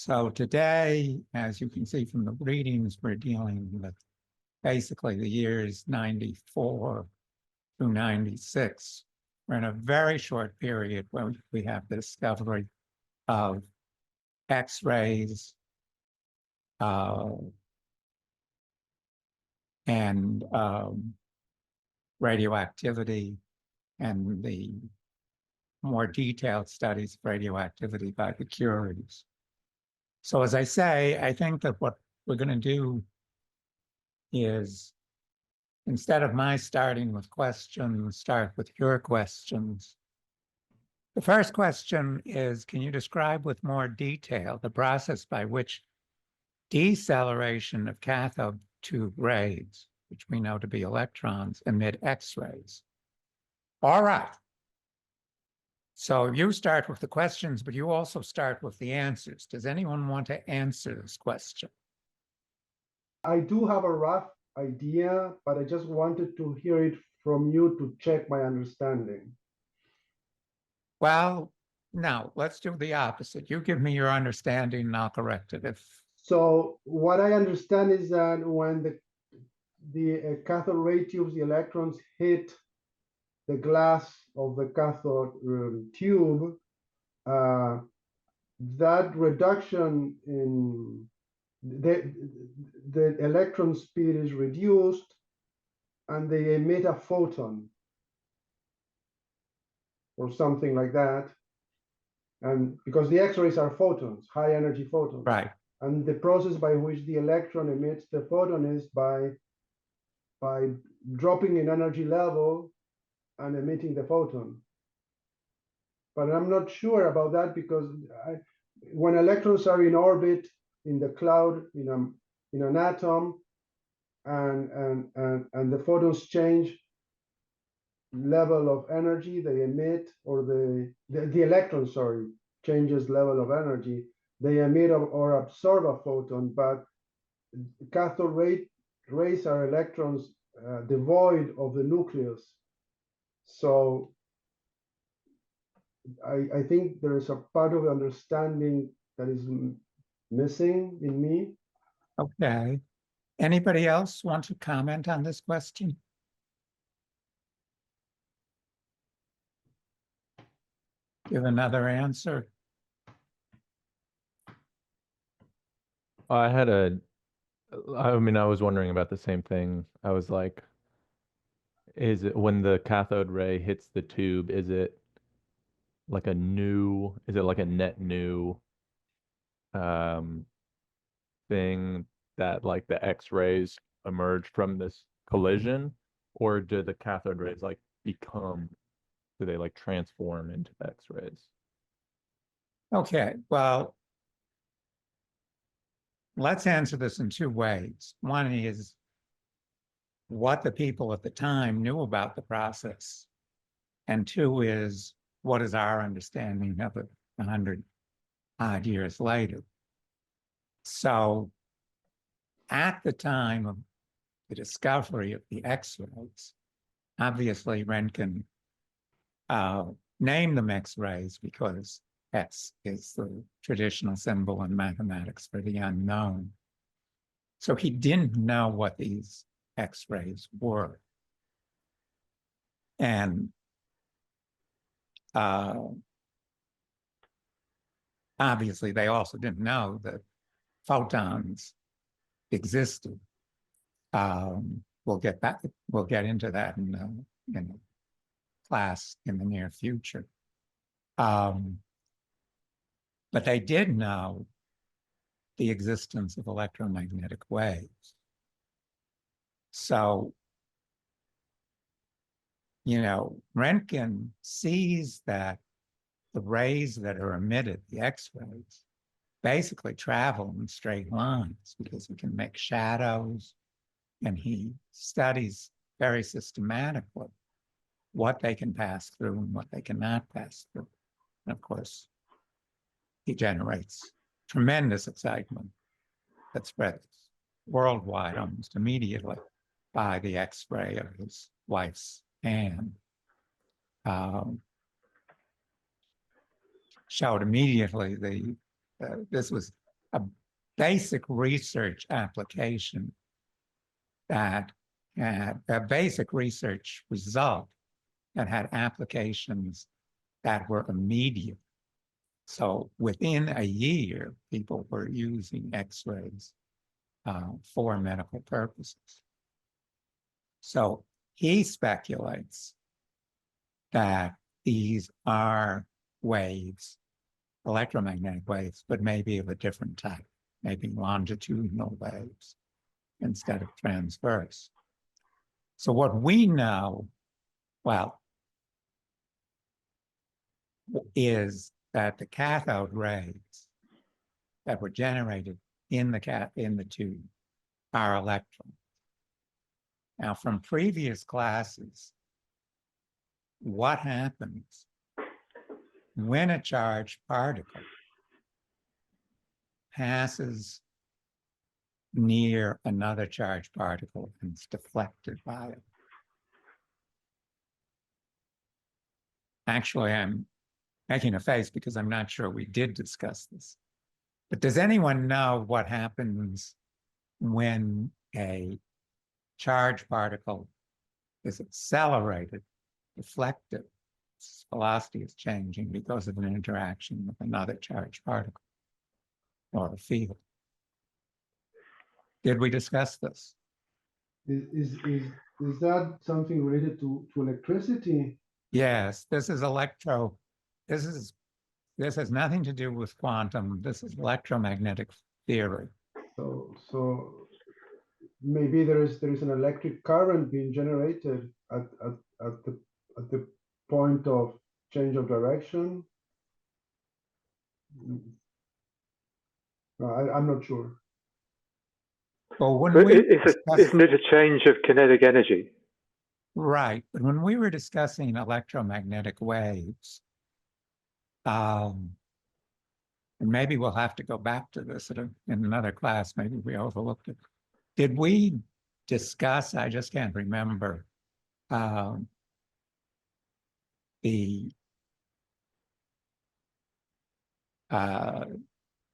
So today, as you can see from the readings, we're dealing with basically the years 94 through 96. We're in a very short period where we have the discovery of X-rays and radioactivity and the more detailed studies of radioactivity by the Curies. So as I say, I think that what we're going to do is, instead of my starting with questions, start with your questions. The first question is, can you describe with more detail the process by which deceleration of cathode tube rays, which we know to be electrons, emit X-rays? All right. So you start with the questions, but you also start with the answers. Does anyone want to answer this question? I do have a rough idea, but I just wanted to hear it from you to check my understanding. Well, no, let's do the opposite. You give me your understanding and I'll correct it. So what I understand is that when the cathode ray tubes, the electrons hit the glass of the cathode tube, that reduction in the electron speed is reduced and they emit a photon or something like that. And because the X-rays are photons, high energy photons. Right. And the process by which the electron emits the photon is by dropping in energy level and emitting the photon. But I'm not sure about that because when electrons are in orbit in the cloud in an atom and the photons change level of energy they emit, or the electron, sorry, changes level of energy, they emit or absorb a photon. But cathode rays are electrons devoid of the nucleus. So I think there is a part of understanding that is missing in me. Okay. Anybody else want to comment on this question? Give another answer. I was wondering about the same thing. I was like, is it when the cathode ray hits the tube, is it like a net new thing that like the X-rays emerge from this collision, or do the cathode rays like do they like transform into X-rays? Okay, well, let's answer this in two ways. One is what the people at the time knew about the process. And two is, what is our understanding of it 100-odd years later? So at the time of the discovery of the X-rays, obviously Roentgen named them X-rays because X is the traditional symbol in mathematics for the unknown. So he didn't know what these X-rays were. And obviously they also didn't know that photons existed. We'll get into that in class in the near future. But they did know the existence of electromagnetic waves. So, Roentgen sees that the rays that are emitted, the X-rays, basically travel in straight lines because he can make shadows, and he studies very systematically what they can pass through and what they cannot pass through. And of course, he generates tremendous excitement that spreads worldwide almost immediately by the X-ray of his wife's hand. Showed immediately this was a basic research application that had a basic research result that had applications that were immediate. So within a year, people were using X-rays for medical purposes. So he speculates that these are waves, electromagnetic waves, but maybe of a different type, maybe longitudinal waves instead of transverse. So what we know, well, is that the cathode rays that were generated in the tube are electrons. Now, from previous classes, what happens when a charged particle passes near another charged particle and is deflected by it? Actually, I'm making a face because I'm not sure we did discuss this. But does anyone know what happens when a charged particle is accelerated, deflected? Its velocity is changing because of an interaction with another charged particle or a field. Did we discuss this? Is that something related to electricity? Yes, this is this has nothing to do with quantum. This is electromagnetic theory. So maybe there is an electric current being generated at the point of change of direction. I'm not sure. Well, when But we isn't it a change of kinetic energy? right, but when we were discussing electromagnetic waves, and maybe we'll have to go back to this in another class, maybe we overlooked it. Did we discuss, I just can't remember, the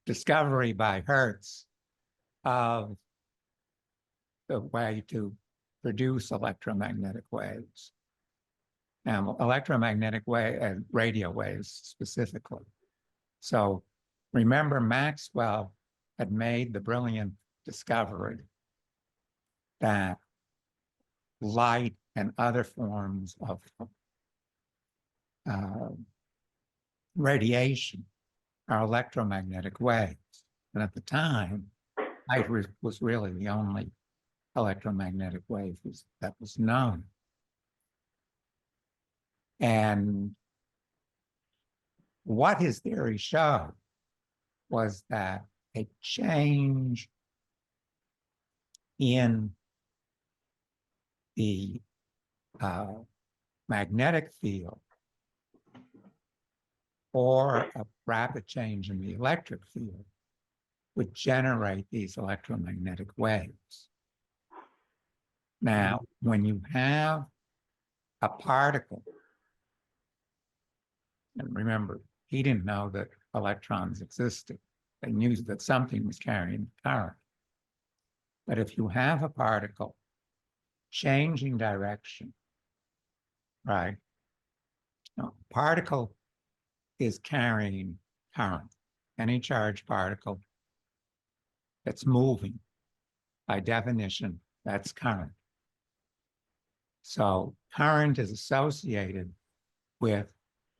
discovery by Hertz of the way to produce electromagnetic waves. Now, electromagnetic wave, radio waves specifically. So remember, Maxwell had made the brilliant discovery that light and other forms of radiation are electromagnetic waves. And at the time, light was really the only electromagnetic wave that was known. And what his theory showed was that a change in the magnetic field or a rapid change in the electric field would generate these electromagnetic waves. Now, when you have a particle, and remember, he didn't know that electrons existed. They knew that something was carrying current. But if you have a particle changing direction, right? Now, particle is carrying current. Any charged particle that's moving, by definition, that's current. So current is associated with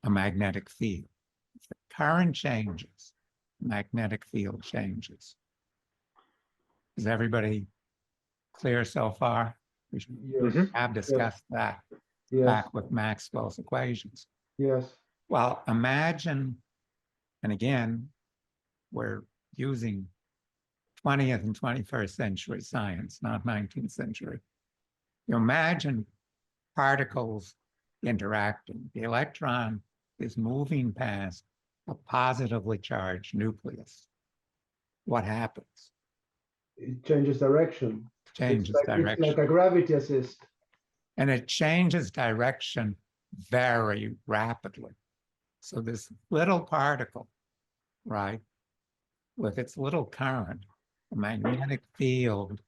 a magnetic field. If the current changes, the magnetic field changes. Is everybody clear so far? We should Yes. have discussed that Yes. back with Maxwell's equations. Yes. Well, imagine, and again, we're using 20th and 21st century science, not 19th century. You imagine particles interacting. The electron is moving past a positively charged nucleus. What happens? It changes direction. Changes direction. It's like a gravity assist. And it changes direction very rapidly. So this little particle, right, with its little current, the magnetic field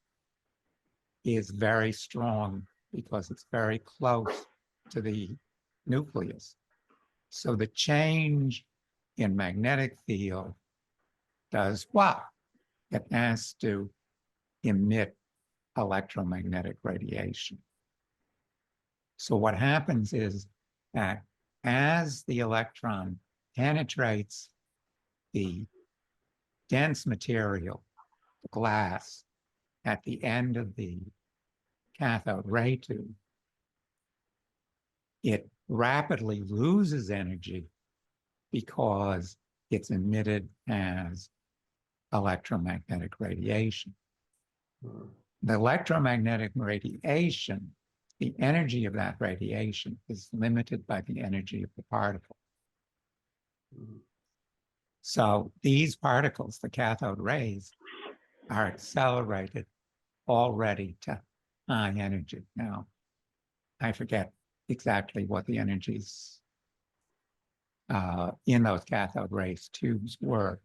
is very strong because it's very close to the nucleus. So the change in magnetic field does what? It has to emit electromagnetic radiation. So what happens is that as the electron penetrates the dense material, the glass, at the end of the cathode ray tube, it rapidly loses energy because it's emitted as electromagnetic radiation. The electromagnetic radiation, the energy of that radiation is limited by the energy of the particle. So these particles, the cathode rays, are accelerated already to high energy. Now, I forget exactly what the energies in those cathode rays tubes were,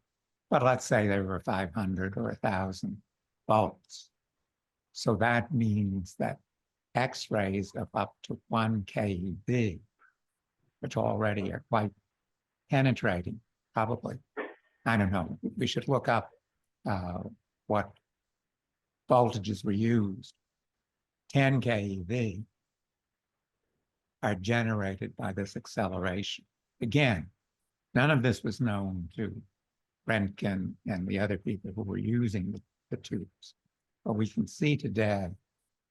but let's say they were 500 or 1,000 volts. So that means that X-rays of up to 1 keV, which already are quite penetrating, probably. I don't know. We should look up what voltages were used. 10 keV are generated by this acceleration. Again, none of this was known to Roentgen and the other people who were using the tubes. But we can see today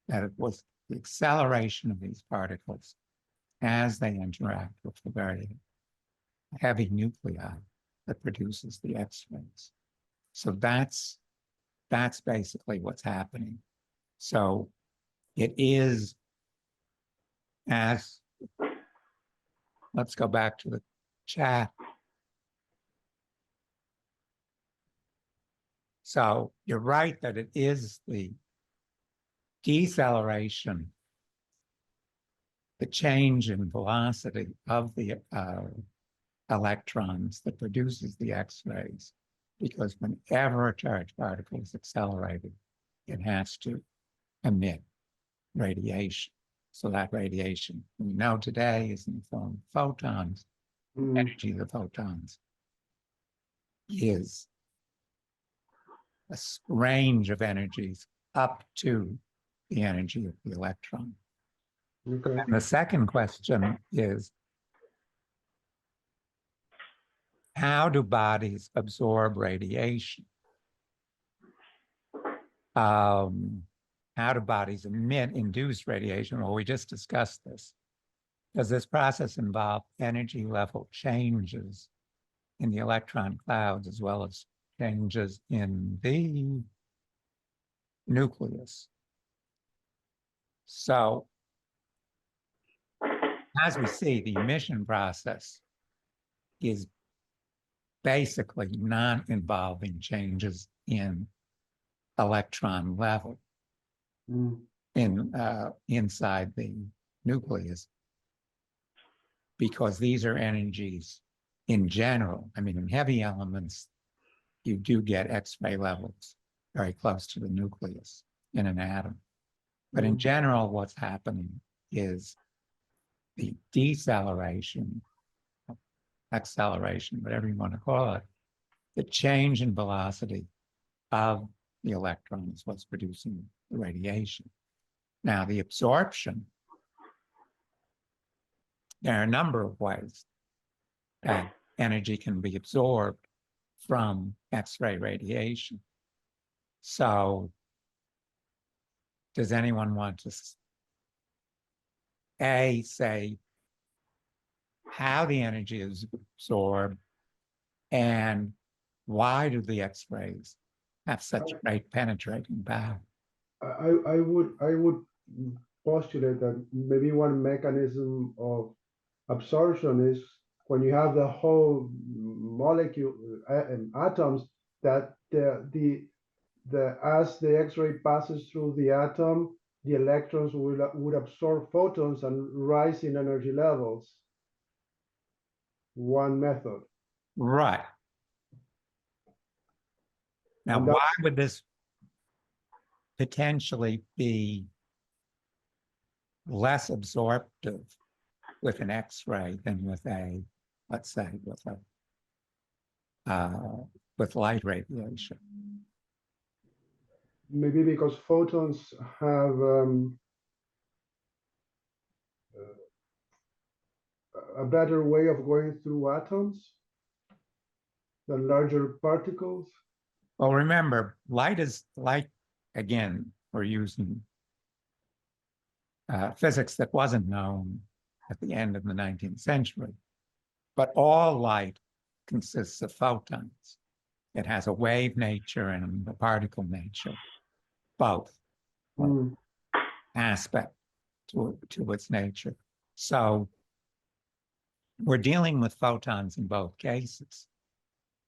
that it was the acceleration of these particles as they interact with the very heavy nuclei that produces the X-rays. So that's basically what's happening. So it is as, let's go back to the chat. So you're right that it is the deceleration, the change in velocity of the electrons that produces the X-rays, because whenever a charged particle is accelerated, it has to emit radiation. So that radiation we know today is in the form of photons. Energy of the photons is a range of energies up to the energy of the electron. Okay. And the second question is, how do bodies absorb radiation? How do bodies emit induced radiation? Well, we just discussed this. Does this process involve energy level changes in the electron clouds as well as changes in the nucleus? So, as we see, the emission process is basically not involving changes in electron level inside the nucleus, because these are energies in general. I mean, in heavy elements, you do get X-ray levels very close to the nucleus in an atom. But in general, what's happening is the deceleration, acceleration, whatever you want to call it, the change in velocity of the electron is what's producing the radiation. Now, the absorption, there are a number of ways that energy can be absorbed from X-ray radiation. So, does anyone want to say how the energy is absorbed and why do the X-rays have such great penetrating power? I would postulate that maybe one mechanism of absorption is when you have the whole molecule atoms, that as the X-ray passes through the atom, the electrons would absorb photons and rise in energy levels. One method. Right. Now, And why that's- would this potentially be less absorptive with an X-ray than with a, let's say, with light radiation? Maybe because photons have a better way of going through atoms than larger particles. Well, remember, light, again, we're using physics that wasn't known at the end of the 19th century. But all light consists of photons. It has a wave nature and a particle nature, both Mm, aspect to its nature. So we're dealing with photons in both cases.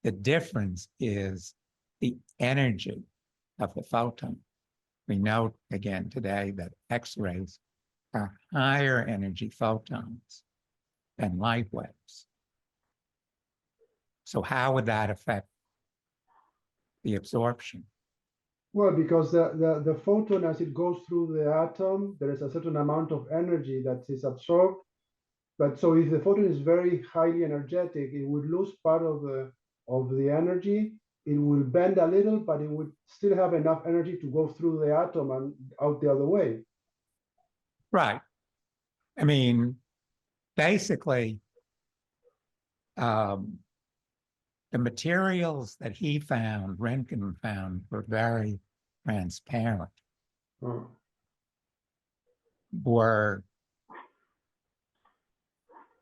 The difference is the energy of the photon. We know again today that X-rays are higher energy photons than light waves. So how would that affect the absorption? Well, because the photon, as it goes through the atom, there is a certain amount of energy that is absorbed. But so if the photon is very highly energetic, it would lose part of the energy. It will bend a little, but it would still have enough energy to go through the atom and out the other way. Right. I mean, basically, the materials that he found, Roentgen found, were very transparent, Oh, were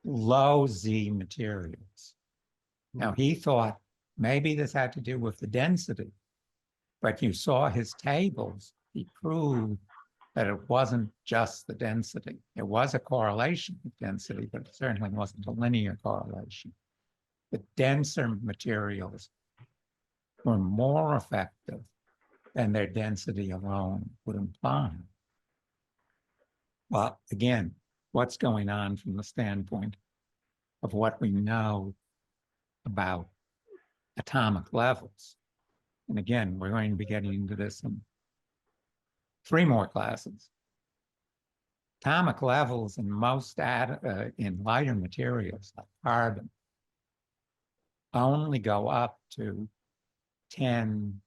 low Z materials. Now, he thought maybe this had to do with the density, but you saw his tables. He proved that it wasn't just the density. It was a correlation with density, but it certainly wasn't a linear correlation. The denser materials were more effective than their density alone would imply. Well, again, what's going on from the standpoint of what we know about atomic levels? And again, we're going to be getting into this in 3 more classes. Atomic levels in most in lighter materials like carbon only go up to 10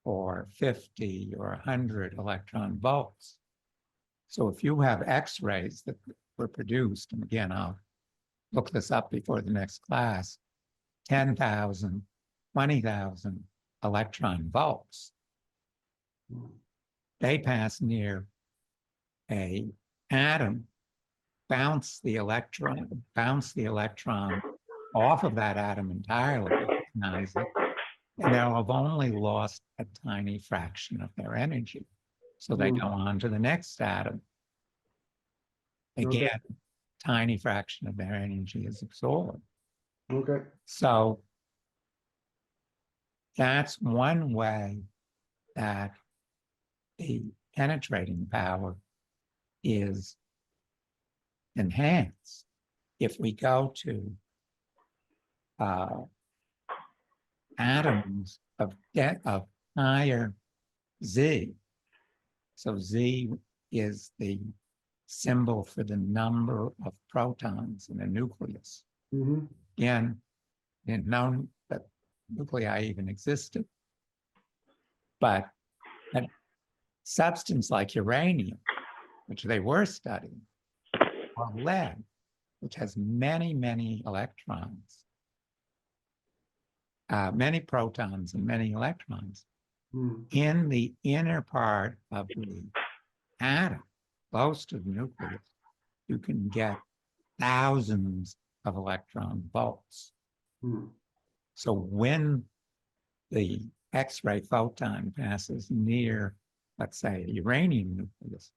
or 50 or 100 electron volts. So if you have X-rays that were produced, and again, I'll look this up before the next class, 10,000, 20,000 electron volts, they pass near a atom, bounce the electron off of that atom entirely, recognize it, and they'll have only lost a tiny fraction of their energy. So they go on to the next atom. Again, tiny fraction of their energy is absorbed. okay. So that's one way that the penetrating power is enhanced. If we go to atoms of higher Z, so Z is the symbol for the number of protons in a nucleus. Mm-hmm. Again, didn't know that nuclei even existed, but a substance like uranium, which they were studying, or lead, which has many, many electrons, many protons and many electrons, in the inner part of the atom, close to the nucleus, you can get thousands of electron volts. So when the X-ray photon passes near, let's say, a uranium nucleus,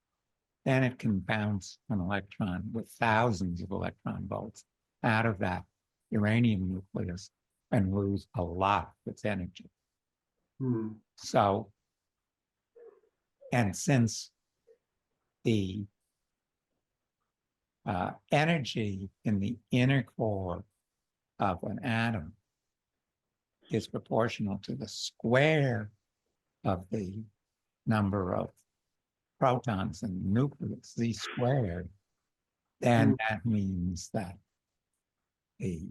then it can bounce an electron with thousands of electron volts out of that uranium nucleus and lose a lot of its energy. So, and since the energy in the inner core of an atom is proportional to the square of the number of protons in the nucleus, Z squared, then that means that the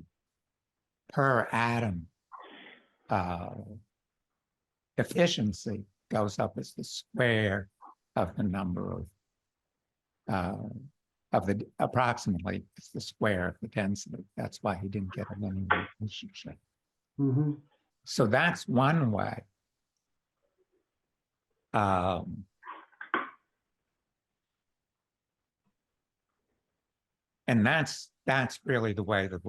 per atom efficiency goes up as the square of the number of the approximately it's the square of the density. That's why he didn't get a linear relationship. Mm-hmm. So that's one way. And that's really the way that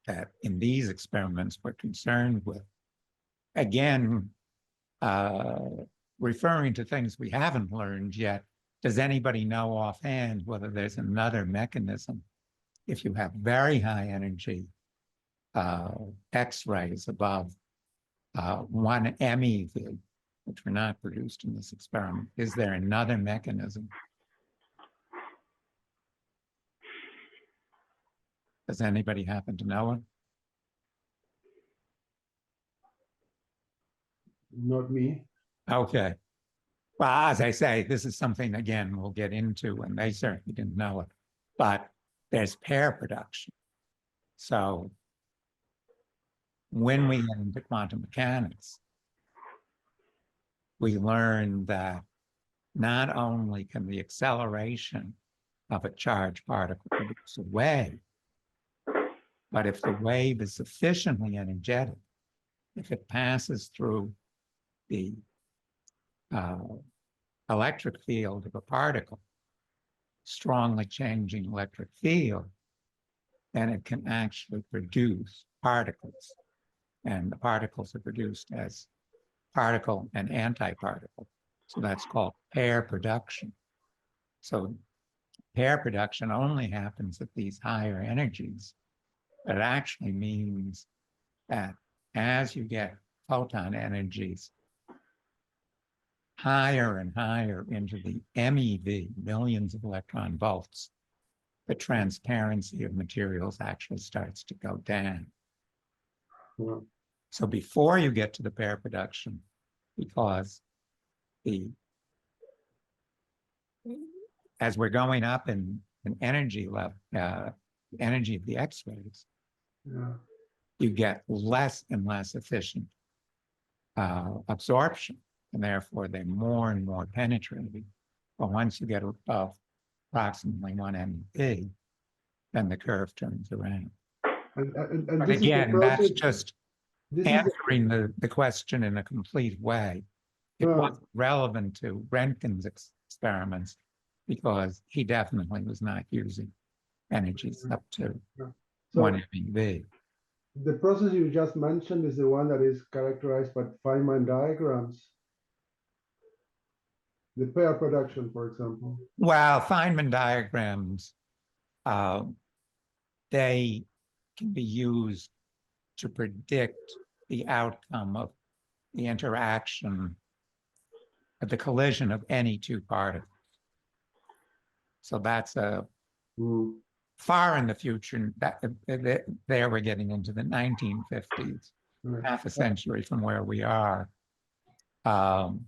that in these experiments we're concerned with. Again, referring to things we haven't learned yet, does anybody know offhand whether there's another mechanism if you have very high energy X-rays above 1 MeV, which were not produced in this experiment? Is there another mechanism? Does anybody happen to know it? Not me. Okay. Well, as I say, this is something, again, we'll get into, and they certainly didn't know it. But there's pair production. So when we get into quantum mechanics, we learn that not only can the acceleration of a charged particle produce a wave, but if the wave is sufficiently energetic, if it passes through the electric field of a particle, strongly changing electric field, then it can actually produce particles. And the particles are produced as particle and antiparticle. So that's called pair production. So pair production only happens at these higher energies. But it actually means that as you get photon energies higher and higher into the MeV, millions of electron volts, the transparency of materials actually starts to go down. Yeah. So before you get to the pair production, because as we're going up in energy level, energy of the X-rays, Yeah. you get less and less efficient absorption, and therefore they're more and more penetrating. But once you get above approximately 1 MeV, then the curve turns around. And But this again, is the that's process, just this is answering the question in a complete way. It wasn't relevant to Roentgen's experiments because he definitely was not using energies up to so 1 MeV. the process you just mentioned is the one that is characterized by Feynman diagrams. The pair production, for example. Well, Feynman diagrams, they can be used to predict the outcome of the interaction of the collision of any two particles. So that's a far in the future. There we're getting into the 1950s, Right. half a century from where we are. Those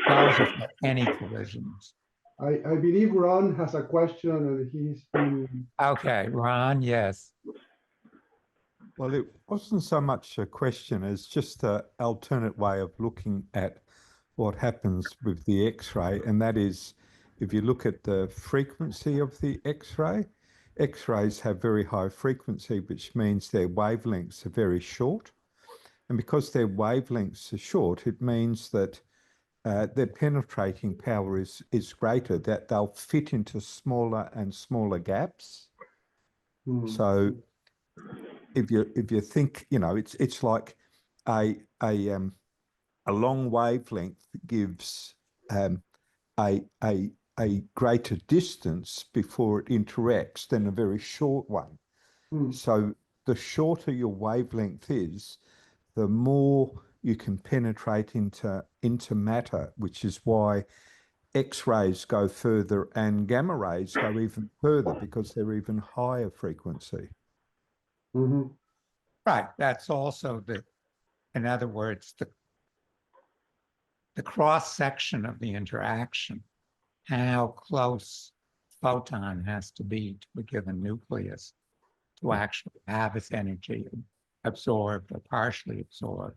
are for any collisions. I believe Ron has a question and he's been. Okay, Ron, yes. Well, it wasn't so much a question as just an alternate way of looking at what happens with the X-ray, and that is, if you look at the frequency of the X-ray, X-rays have very high frequency, which means their wavelengths are very short. And because their wavelengths are short, it means that their penetrating power is greater, that they'll fit into smaller and smaller gaps. So if you think, you know, it's like a long wavelength gives a greater distance before it interacts than a very short one. So the shorter your wavelength is, the more you can penetrate into matter, which is why X-rays go further and gamma rays go even further because they're even higher frequency. Right, that's also in other words, the cross-section of the interaction, how close photon has to be to a given nucleus to actually have its energy absorbed or partially absorbed.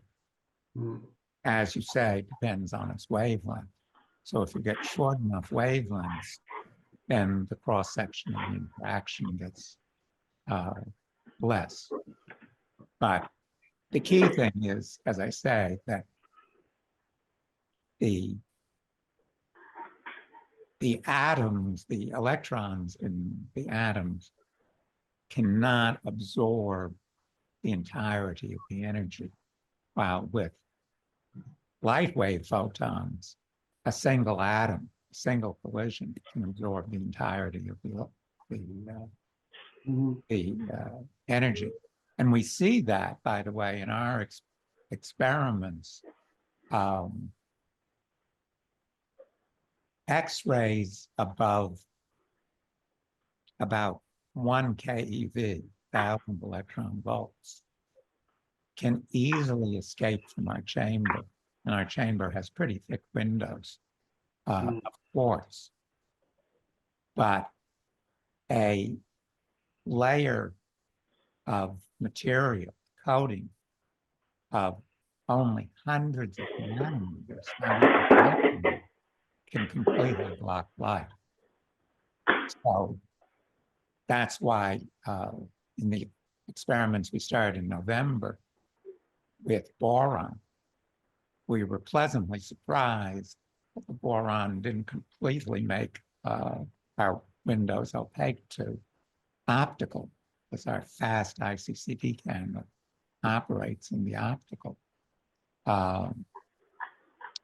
Mm. As you say, depends on its wavelength. So if you get short enough wavelengths, then the cross-section of the interaction gets less. But the key thing is, as I say, that the atoms, the electrons in the atoms cannot absorb the entirety of the energy, while with light wave photons, a single atom, a single collision can absorb the entirety of the energy. And we see that, by the way, in our experiments. X-rays above about 1 keV, 1,000 electron volts, can easily escape from our chamber. And our chamber has pretty thick windows, of course. But a layer of material, coating of only hundreds of nanometers, can completely block light. So that's why in the experiments we started in November with boron, we were pleasantly surprised that the boron didn't completely make our windows opaque to optical, because our fast ICCD camera operates in the optical,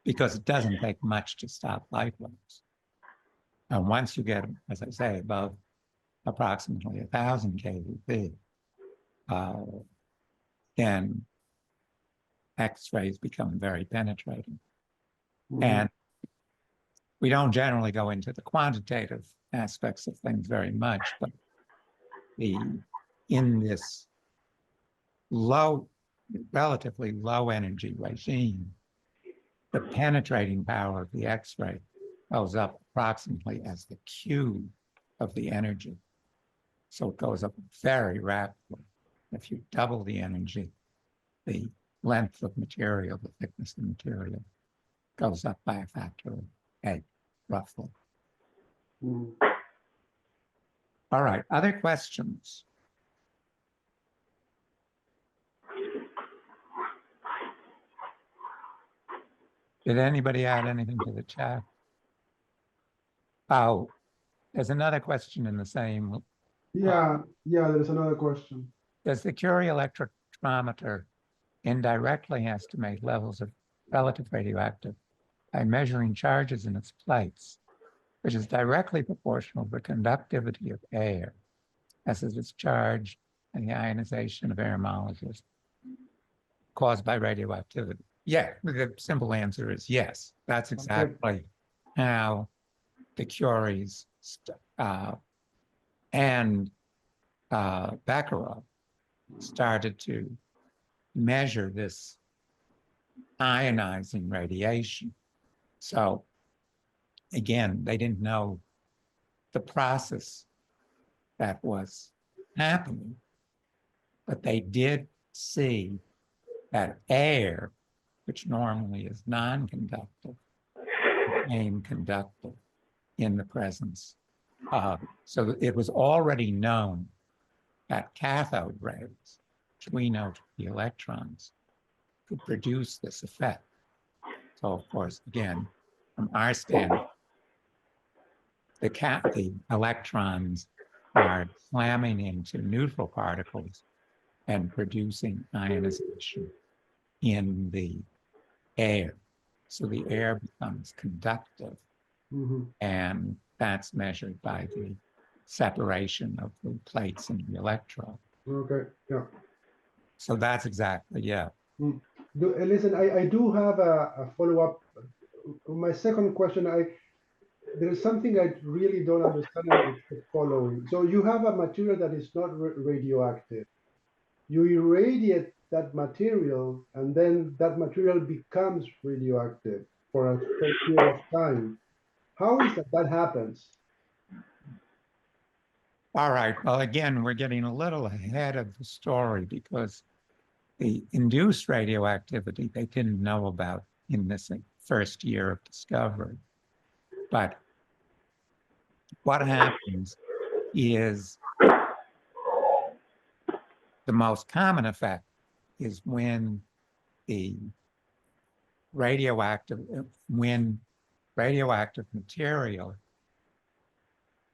because it doesn't take much to stop light waves. And once you get, as I say, above approximately 1,000 keV, then X-rays become very penetrating. And we don't generally go into the quantitative aspects of things very much, but in this relatively low energy regime, the penetrating power of the X-ray goes up approximately as the cube of the energy. So it goes up very rapidly. If you double the energy, the length of material, the thickness of material, goes up by a factor of 8, roughly. All right, other questions? Did anybody add anything to the chat? Oh, there's another question in the same. Yeah, there's another question. Does the Curie electrometer indirectly estimate levels of relative radioactive by measuring charges in its plates, which is directly proportional to the conductivity of air as it is charged and the ionization of air molecules caused by radioactivity? Yeah, the simple answer is yes. That's exactly how the Curies and Becquerel started to measure this ionizing radiation. So again, they didn't know the process that was happening, but they did see that air, which normally is non-conductive, became conductive in the presence of. So it was already known that cathode rays, which we know to be electrons, could produce this effect. So of course, again, from our standpoint, the electrons are slamming into neutral particles and producing ionization in the air. So the air becomes conductive, and that's measured by the separation of the plates in the electrode. Okay, yeah. So that's exactly, yeah. Listen, I do have a follow-up. My second question, there is something I really don't understand, and it's the following. So you have a material that is not radioactive, you irradiate that material, and then that material becomes radioactive for a short period of time. How is that happens? All right. Well, again, we're getting a little ahead of the story because the induced radioactivity they didn't know about in this first year of discovery. But what happens is the most common effect is when radioactive material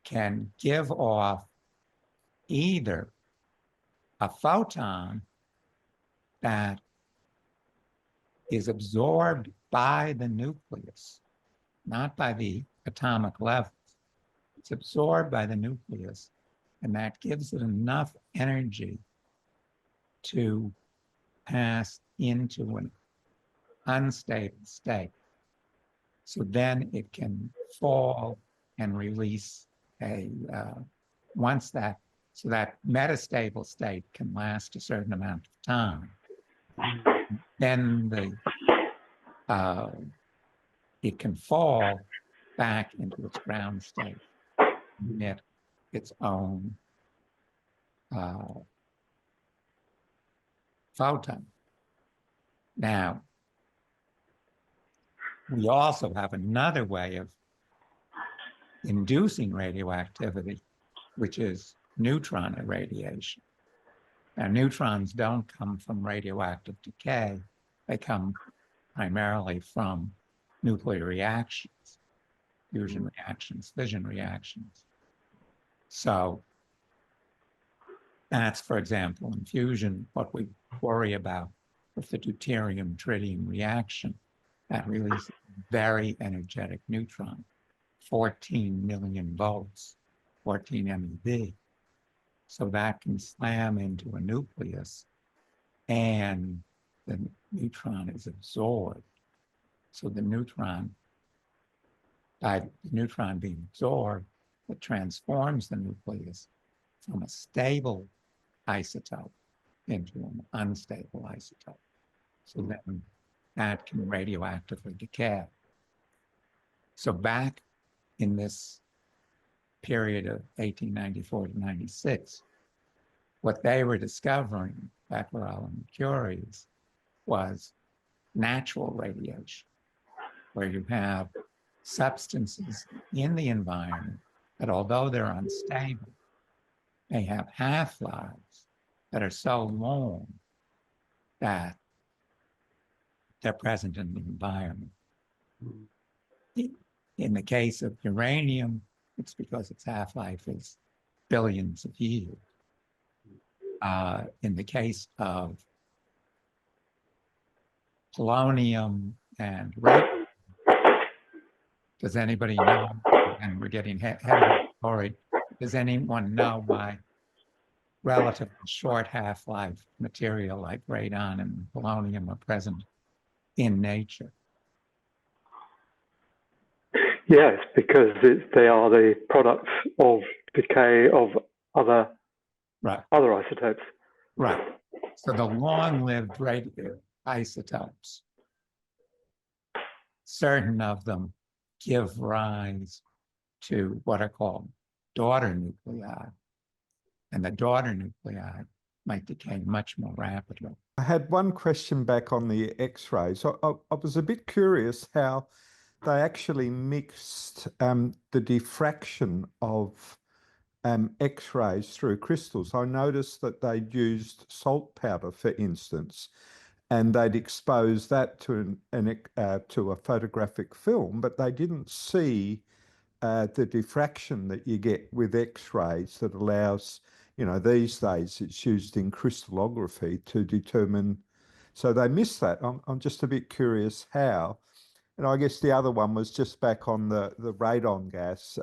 can give off either a photon that is absorbed by the nucleus, not by the atomic levels. It's absorbed by the nucleus, and that gives it enough energy to pass into an unstable state. So then it can fall and release so that metastable state can last a certain amount of time. Then it can fall back into its ground state, emit its own photon. Now, we also have another way of inducing radioactivity, which is neutron irradiation. Now, neutrons don't come from radioactive decay. They come primarily from nuclear reactions, fusion reactions, fission reactions. So that's, for example, in fusion, what we worry about with the deuterium-tritium reaction that releases very energetic neutron, 14 million volts, 14 MeV. So that can slam into a nucleus and the neutron is absorbed. So the neutron, by the neutron being absorbed, it transforms the nucleus from a stable isotope into an unstable isotope. So then that can radioactively decay. So back in this period of 1894 to 96, what they were discovering, Becquerel and Curie, was natural radiation, where you have substances in the environment that, although they're unstable, they have half-lives that are so long that they're present in the environment. In the case of uranium, it's because its half-life is billions of years. In the case of polonium and radium, does anybody know, and we're getting ahead of the story, does anyone know why relatively short half-life material like radon and polonium are present in nature? Yes, because they are the products of decay of other isotopes. Right. So the long-lived isotopes, certain of them give rise to what are called daughter nuclei. And the daughter nuclei might decay much more rapidly. I had one question back on the X-rays. I was a bit curious how they actually mixed the diffraction of X-rays through crystals. I noticed that they'd used salt powder, for instance, and they'd exposed that to a photographic film, but they didn't see the diffraction that you get with X-rays that allows, these days it's used in crystallography to determine. So they missed that. I'm just a bit curious how. And I guess the other one was just back on the radon gas.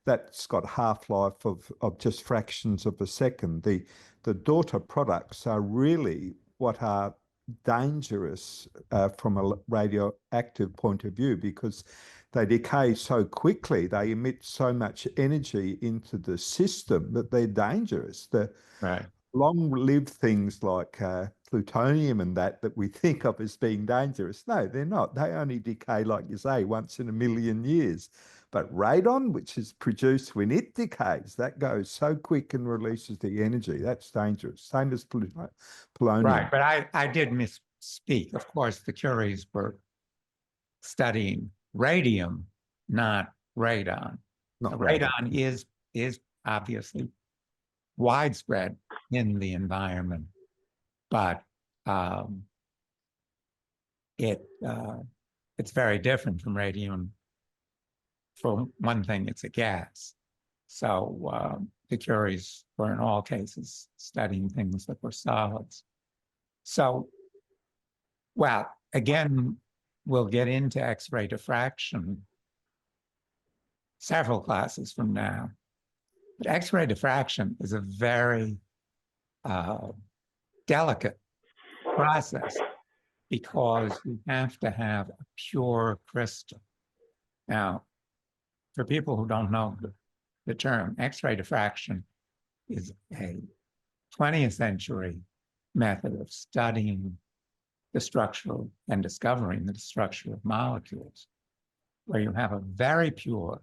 That's got half-life of just fractions of a second. The daughter products are really what are dangerous from a radioactive point of view, because they decay so quickly, they emit so much energy into the system that they're dangerous. Right. long-lived things like plutonium and that we think of as being dangerous. No, they're not. They only decay, like you say, once in a million years. But radon, which is produced when it decays, that goes so quick and releases the energy. That's dangerous. Same as polonium. Right, but I did misspeak. Of course, the Curies were studying radium, not radon. Not radon is obviously widespread in the environment, but it's very different from radium. For one thing, it's a gas. So the Curies were in all cases studying things that were solids. So, well, again, we'll get into X-ray diffraction several classes from now. But X-ray diffraction is a very delicate process because you have to have a pure crystal. Now, for people who don't know the term, X-ray diffraction is a 20th century method of studying the structural and discovering the structure of molecules, where you have a very pure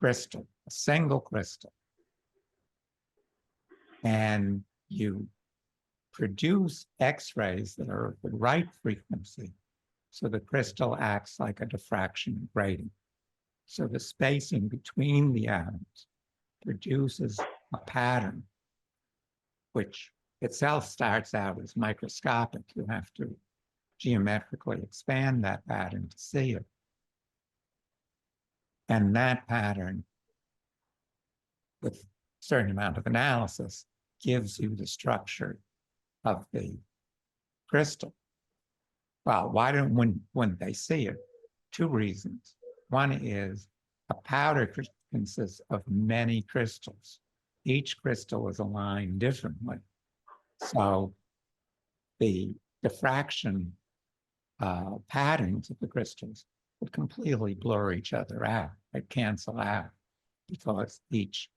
crystal, a single crystal, and you produce X-rays that are of the right frequency, so the crystal acts like a diffraction grating. So the spacing between the atoms produces a pattern, which itself starts out as microscopic. You have to geometrically expand that pattern to see it. And that pattern, with a certain amount of analysis, gives you the structure of the crystal. Well, why wouldn't they see it? Two reasons. One is a powder consists of many crystals. Each crystal is aligned differently. So the diffraction patterns of the crystals would completely blur each other out. They'd cancel out because each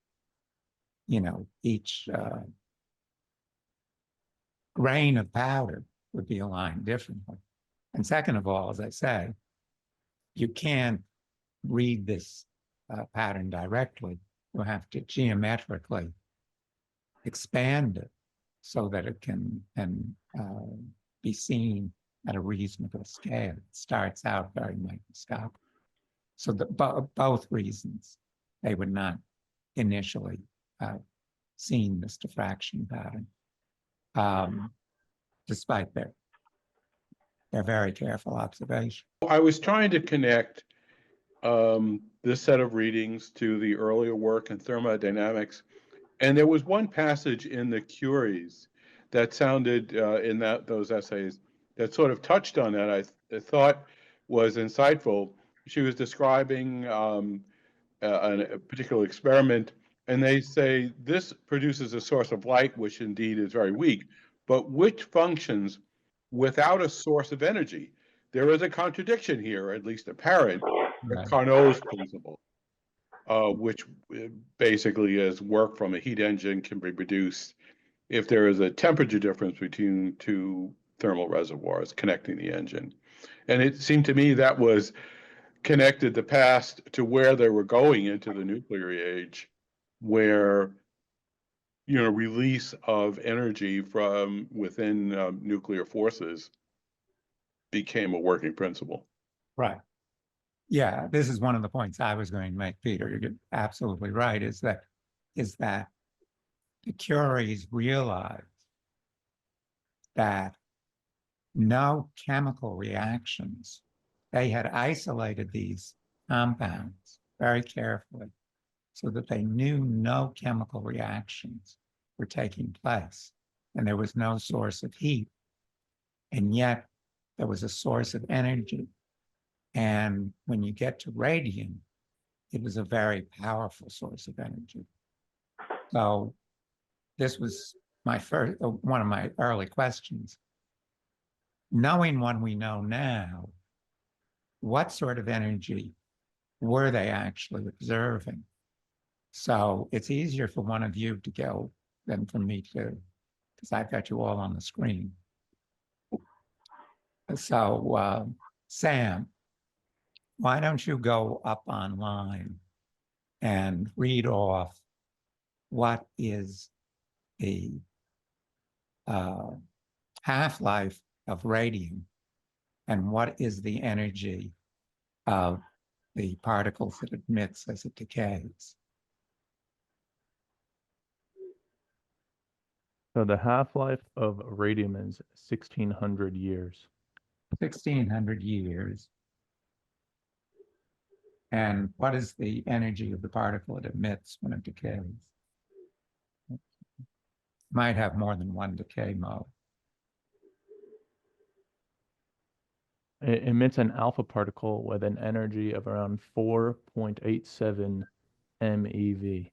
grain of powder would be aligned differently. And second of all, as I say, you can't read this pattern directly. You have to geometrically expand it so that it can be seen at a reasonable scale. It starts out very microscopic. So both reasons, they would not initially seen this diffraction pattern, despite their very careful observation. I was trying to connect this set of readings to the earlier work in thermodynamics, and there was one passage in the Curies that sounded in those essays that sort of touched on that. I thought was insightful. She was describing a particular experiment, and they say this produces a source of light, which indeed is very weak, but which functions without a source of energy. There is a contradiction here, at least apparent, the Carnot's principle, which basically is work from a heat engine can be produced if there is a temperature difference between two thermal reservoirs connecting the engine. And it seemed to me that was connected the past to where they were going into the nuclear age, where release of energy from within nuclear forces became a working principle. Right. Yeah, this is one of the points I was going to make, Peter. You're absolutely right, is that the Curies realized that no chemical reactions, they had isolated these compounds very carefully so that they knew no chemical reactions were taking place, and there was no source of heat, and yet there was a source of energy. And when you get to radium, it was a very powerful source of energy. So this was one of my early questions. Knowing what we know now, what sort of energy were they actually observing? So it's easier for one of you to go than for me to, because I've got you all on the screen. So, Sam, why don't you go up online and read off what is the half-life of radium and what is the energy of the particles that it emits as it decays. So the half-life of radium is 1,600 years. 1,600 years. And what is the energy of the particle it emits when it decays? Might have more than one decay mode. It emits an alpha particle with an energy of around 4.87 MeV.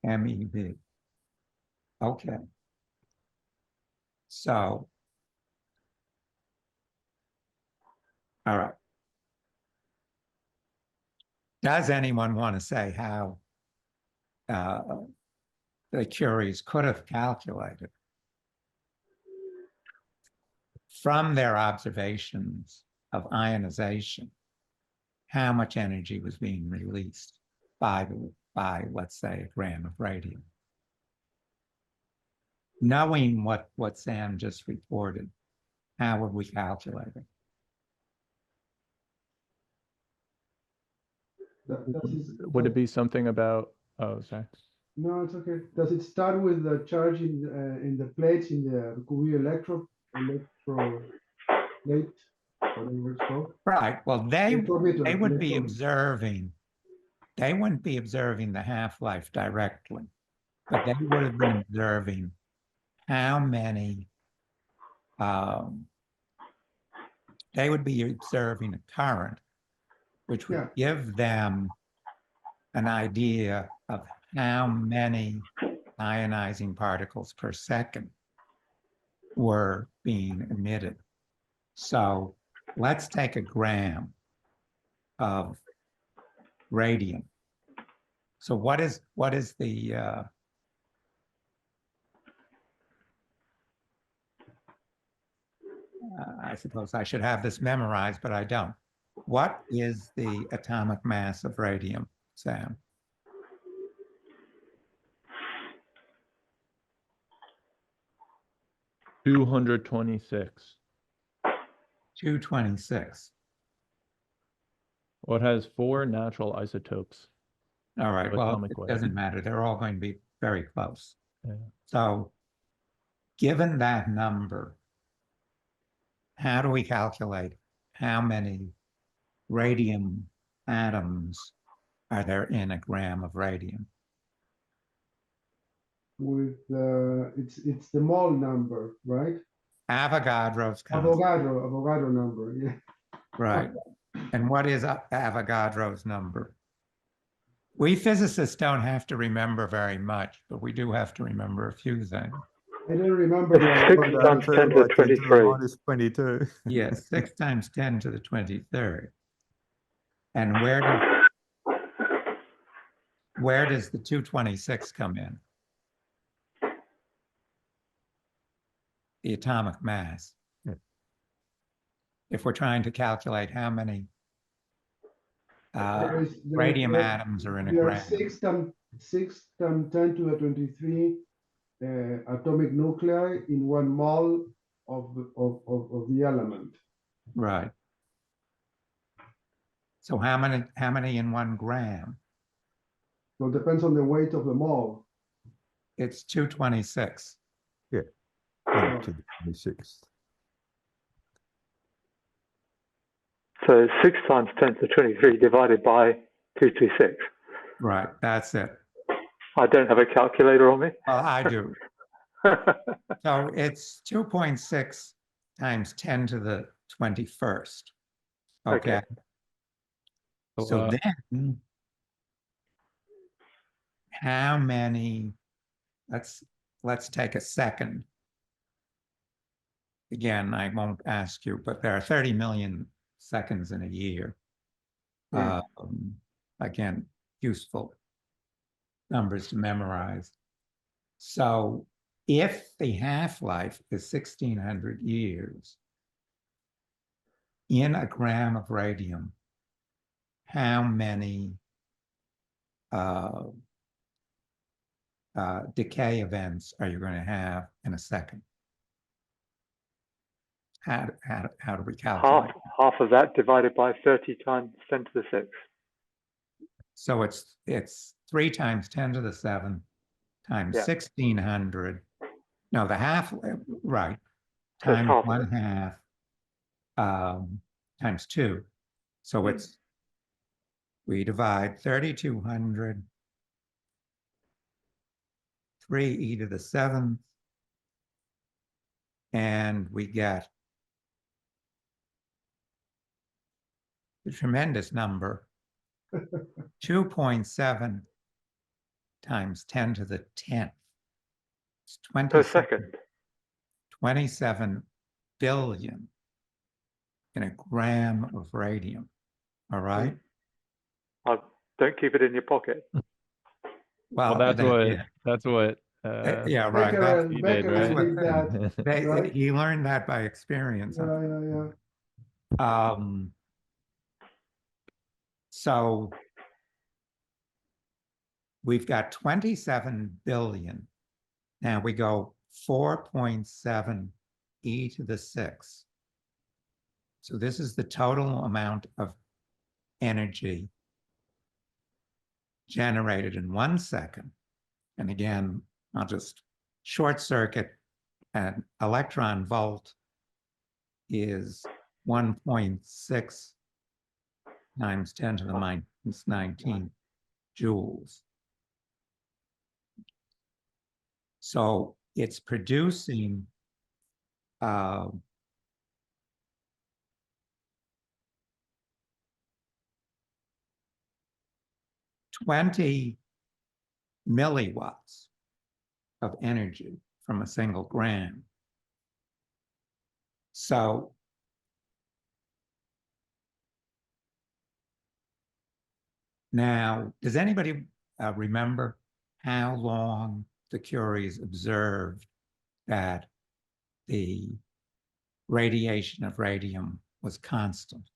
MeV. Okay. So, all right. Does anyone want to say how the Curies could have calculated from their observations of ionization how much energy was being released by, let's say, a gram of radium? Knowing what Sam just reported, how would we calculate it? Would it be something about, oh, sorry. No, it's okay. Does it start with the charge in the plates in the Curie electro plate, whatever it's called? Right. Well, they would be electron. observing. They wouldn't be observing the half-life directly, but they would have been observing how many. They would be observing a current, which would give them an idea of how many ionizing particles per second were being emitted. So let's take a gram of radium. So what is the I suppose I should have this memorized, but I don't. What is the atomic mass of radium, Sam? 226. 226. Well, it has 4 natural isotopes. All right, well, atomic it weight. doesn't matter. They're all going to be very close. Yeah. So given that number, how do we calculate how many radium atoms are there in a gram of radium? With it's the mole number, right? Avogadro's constant. Avogadro number, yeah. Right. And what is Avogadro's number? We physicists don't have to remember very much, but we do have to remember a few things. I don't remember. It's 6 times 10 to the 23. Minus 22. Yes, 6 times 10 to the 23rd. And where does the 226 come in? The atomic mass. If we're trying to calculate how many radium atoms are in a gram. 6 times 10 to the 23 atomic nuclei in 1 mole of the element. Right. So how many in 1 gram? So it depends on the weight of the mole. It's 226. Yeah. 10 to the 26th. So 6 times 10 to the 23 divided by 226. Right, that's it. I don't have a calculator on me. Well, I do. So it's 2.6 times 10 to the 21st. Okay. So then how many, let's take a second. Again, I won't ask you, but there are 30 million seconds in a year. Again, useful numbers to memorize. So if the half-life is 1600 years, in a gram of radium, how many decay events are you going to have in a second? How do we calculate? Half of that divided by 30 times 10 to the 6. So it's 3 times 10 to the 7 times Yeah. 1600. No, the half, right, So it's times half of 1/2 times 2. So it's, we divide 3200, 3e to the 7th, and we get the tremendous number, 2.7 times 10 to the 10th. It's per second. 27 billion in a gram of radium. All right. Don't keep it in your pocket. Well, yeah. that's what Yeah, right. That's, he did, Becquerel right? did that. Right? he learned that by experience. Yeah. So we've got 27 billion. Now we go 4.7 e to the 6. So this is the total amount of energy generated in 1 second. And again, I'll just short circuit. An electron volt is 1.6 times 10 to the minus 19 joules. So it's producing 20 milliwatts of energy from a single gram. So now, does anybody remember how long the Curies observed that the radiation of radium was constant?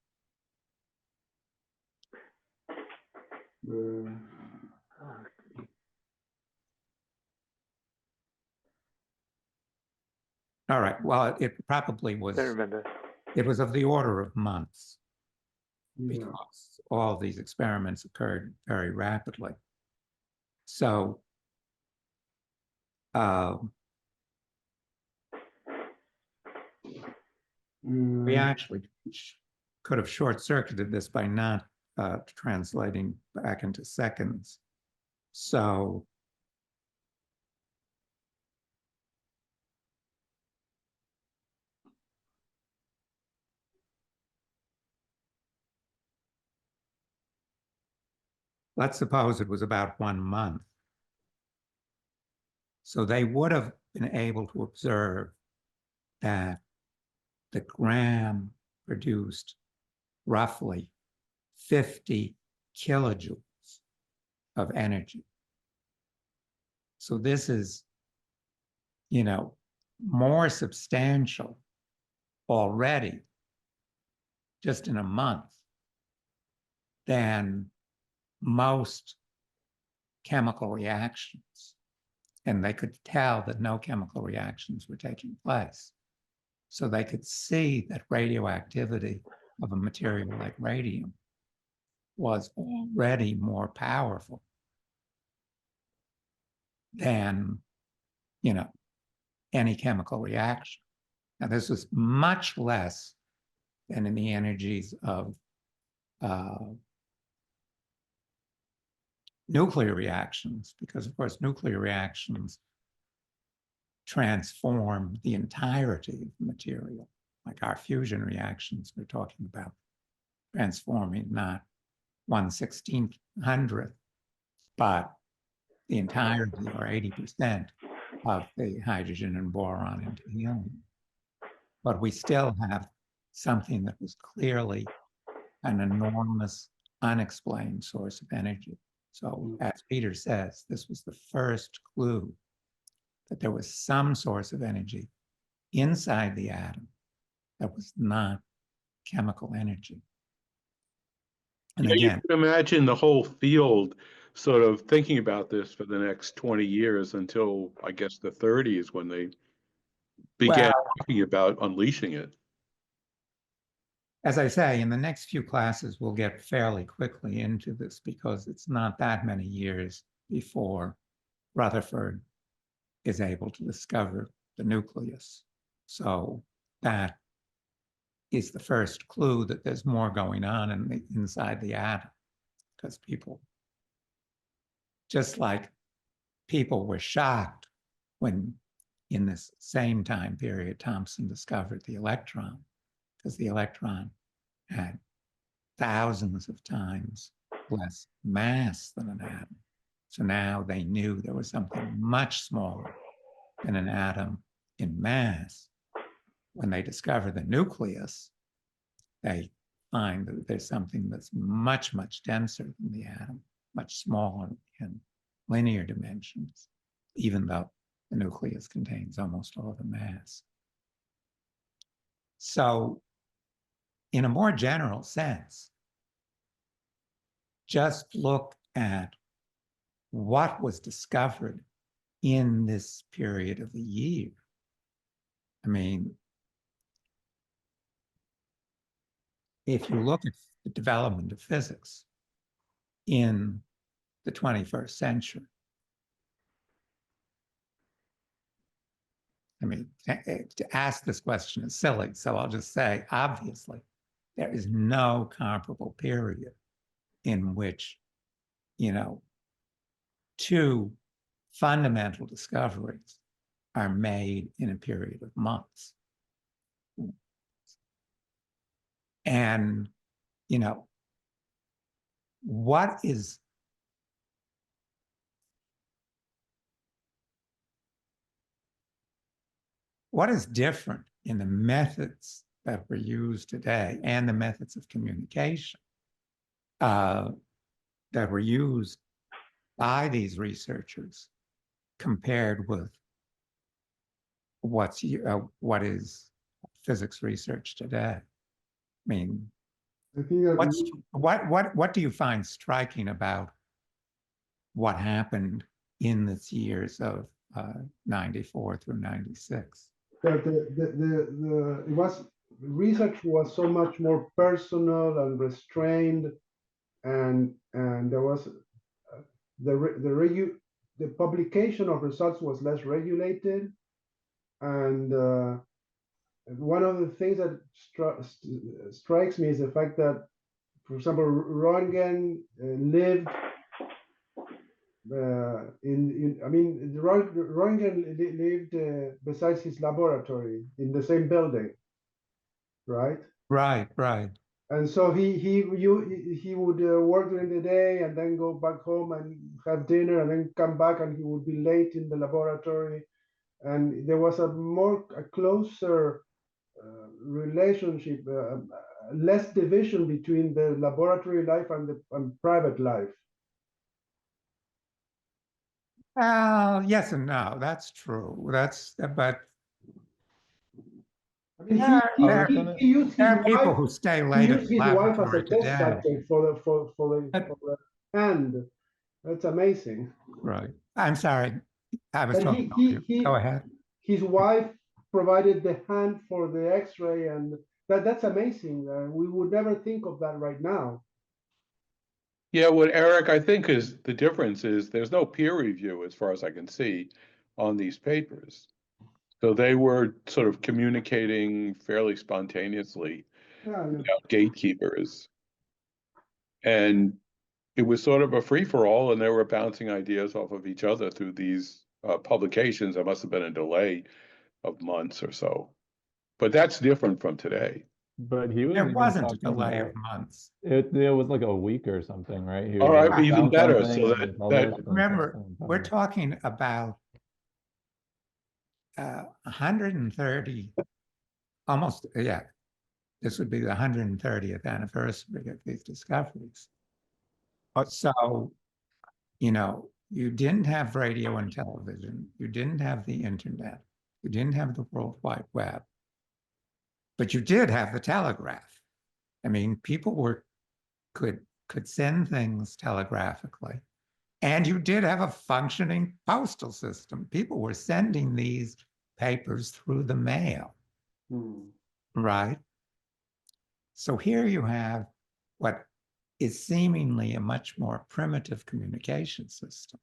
All right, well, it probably was, Don't remember. it was of the order of months, Yeah. because all these experiments occurred very rapidly. So we actually could have short-circuited this by not translating back into seconds. So let's suppose it was about 1 month. So they would have been able to observe that the gram produced roughly 50 kilojoules of energy. So this is, you know, more substantial already, just in a month, than most chemical reactions. And they could tell that no chemical reactions were taking place. So they could see that radioactivity of a material like radium was already more powerful than, you know, any chemical reaction. Now, this was much less than in the energies of nuclear reactions, because of course, nuclear reactions transform the entirety of the material, like our fusion reactions we're talking about, transforming not 1/1600th, but the entirety, or 80% of the hydrogen and boron into helium. But we still have something that was clearly an enormous unexplained source of energy. So as Peter says, this was the first clue that there was some source of energy inside the atom that was not chemical energy. And Yeah, again, you can imagine the whole field sort of thinking about this for the next 20 years until, I guess, the 30s when they began talking about unleashing it. as I say, in the next few classes, we'll get fairly quickly into this because it's not that many years before Rutherford is able to discover the nucleus. So that is the first clue that there's more going on inside the atom, because people, just like people were shocked when in this same time period, Thomson discovered the electron, because the electron had thousands of times less mass than an atom. So now they knew there was something much smaller than an atom in mass. When they discover the nucleus, they find that there's something that's much, much denser than the atom, much smaller in linear dimensions, even though the nucleus contains almost all the mass. So in a more general sense, just look at what was discovered in this period of a year. I mean, if you look at the development of physics in the 21st century, I mean, to ask this question is silly, so I'll just say, obviously, there is no comparable period in which, two fundamental discoveries are made in a period of months. And, what is different in the methods that were used today and the methods of communication that were used by these researchers compared with what is physics research today? I mean, I think that what do you find striking about what happened in this years of 94 through 96? that research was so much more personal and restrained, and there was the publication of results was less regulated, and one of the things that strikes me is the fact that, for example, Roentgen lived Roentgen lived besides his laboratory in the same building, right? Right. And so he would work during the day and then go back home and have dinner and then come back, and he would be late in the laboratory, and there was a closer relationship, less division between the laboratory life and private life. Yes and no. That's true. But I mean, he used there his are people wife. who stay He late at used the his wife as a laboratory test today. subject for the hand. That's amazing. Right. I'm sorry. I was And talking over you. Go ahead. His wife provided the hand for the X-ray, and that's amazing. We would never think of that right now. Yeah, what Eric, I think is the difference is there's no peer review as far as I can see on these papers. So they were sort of communicating fairly spontaneously without gatekeepers. And it was sort of a free-for-all, and they were bouncing ideas off of each other through these publications. There must have been a delay of months or so. But that's different from today. But he was There even wasn't a talking delay about of months. it was like a week or something, right? He All would right, like even found better. something So and that published and Remember, something, we're published. talking about 130, almost, yeah, this would be the 130th anniversary of these discoveries. So, You didn't have radio and television. You didn't have the internet. You didn't have the World Wide Web. But you did have the telegraph. I mean, people could send things telegraphically. And you did have a functioning postal system. People were sending these papers through the mail, right? So here you have what is seemingly a much more primitive communication system.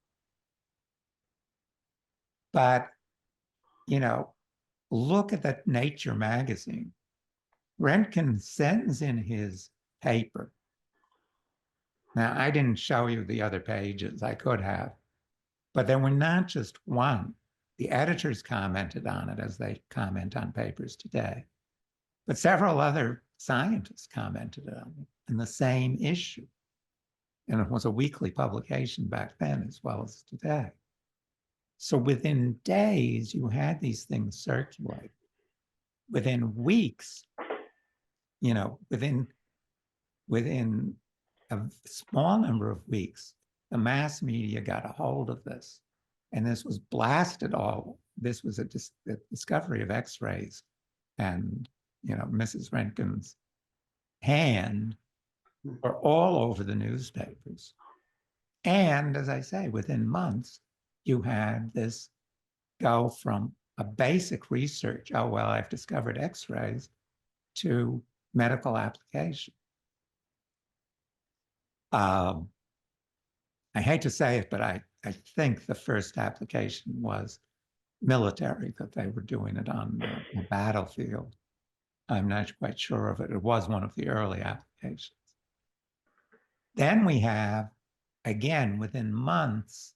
But, you know, look at that Nature magazine. Roentgen sends in his paper. Now, I didn't show you the other pages, I could have, but there were not just one. The editors commented on it as they comment on papers today, but several other scientists commented on it in the same issue. And it was a weekly publication back then as well as today. So within days, you had these things circulate. Within weeks, you know, within a small number of weeks, the mass media got a hold of this. And this was blasted all. This was a discovery of X-rays and, you know, Mrs. Roentgen's hand are all over the newspapers. And as I say, within months, you had this go from a basic research, oh, well, I've discovered X-rays, to medical application. I hate to say it, but I think the first application was military, that they were doing it on the battlefield. I'm not quite sure of it. It was one of the early applications. Then we have, again, within months,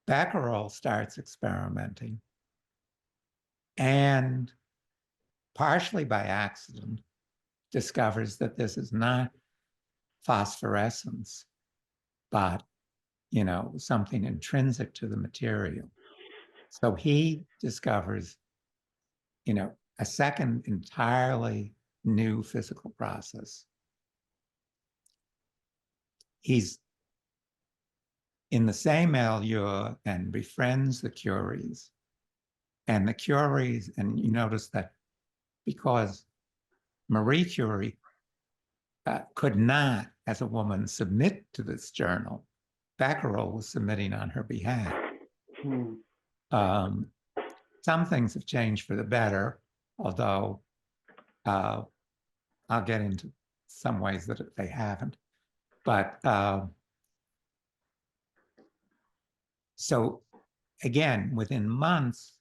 Becquerel starts experimenting, and partially by accident, discovers that this is not phosphorescence, but, you know, something intrinsic to the material. So he discovers, you know, a second entirely new physical process. He's in the same milieu and befriends the Curies. And the Curies, and you notice that because Marie Curie could not, as a woman, submit to this journal, Becquerel was submitting on her behalf. Some things have changed for the better, although I'll get into some ways that they haven't. But so again, within months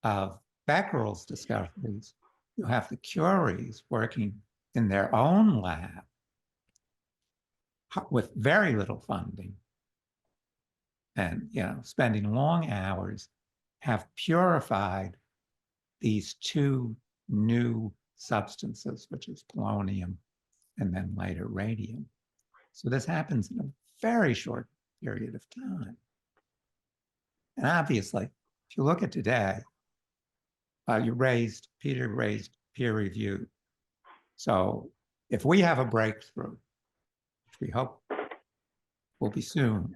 of Becquerel's discoveries, you have the Curies working in their own lab with very little funding and, you know, spending long hours, have purified these two new substances, which is polonium and then later radium. So this happens in a very short period of time. And obviously, if you look at today, Peter raised peer review. So if we have a breakthrough, which we hope will be soon,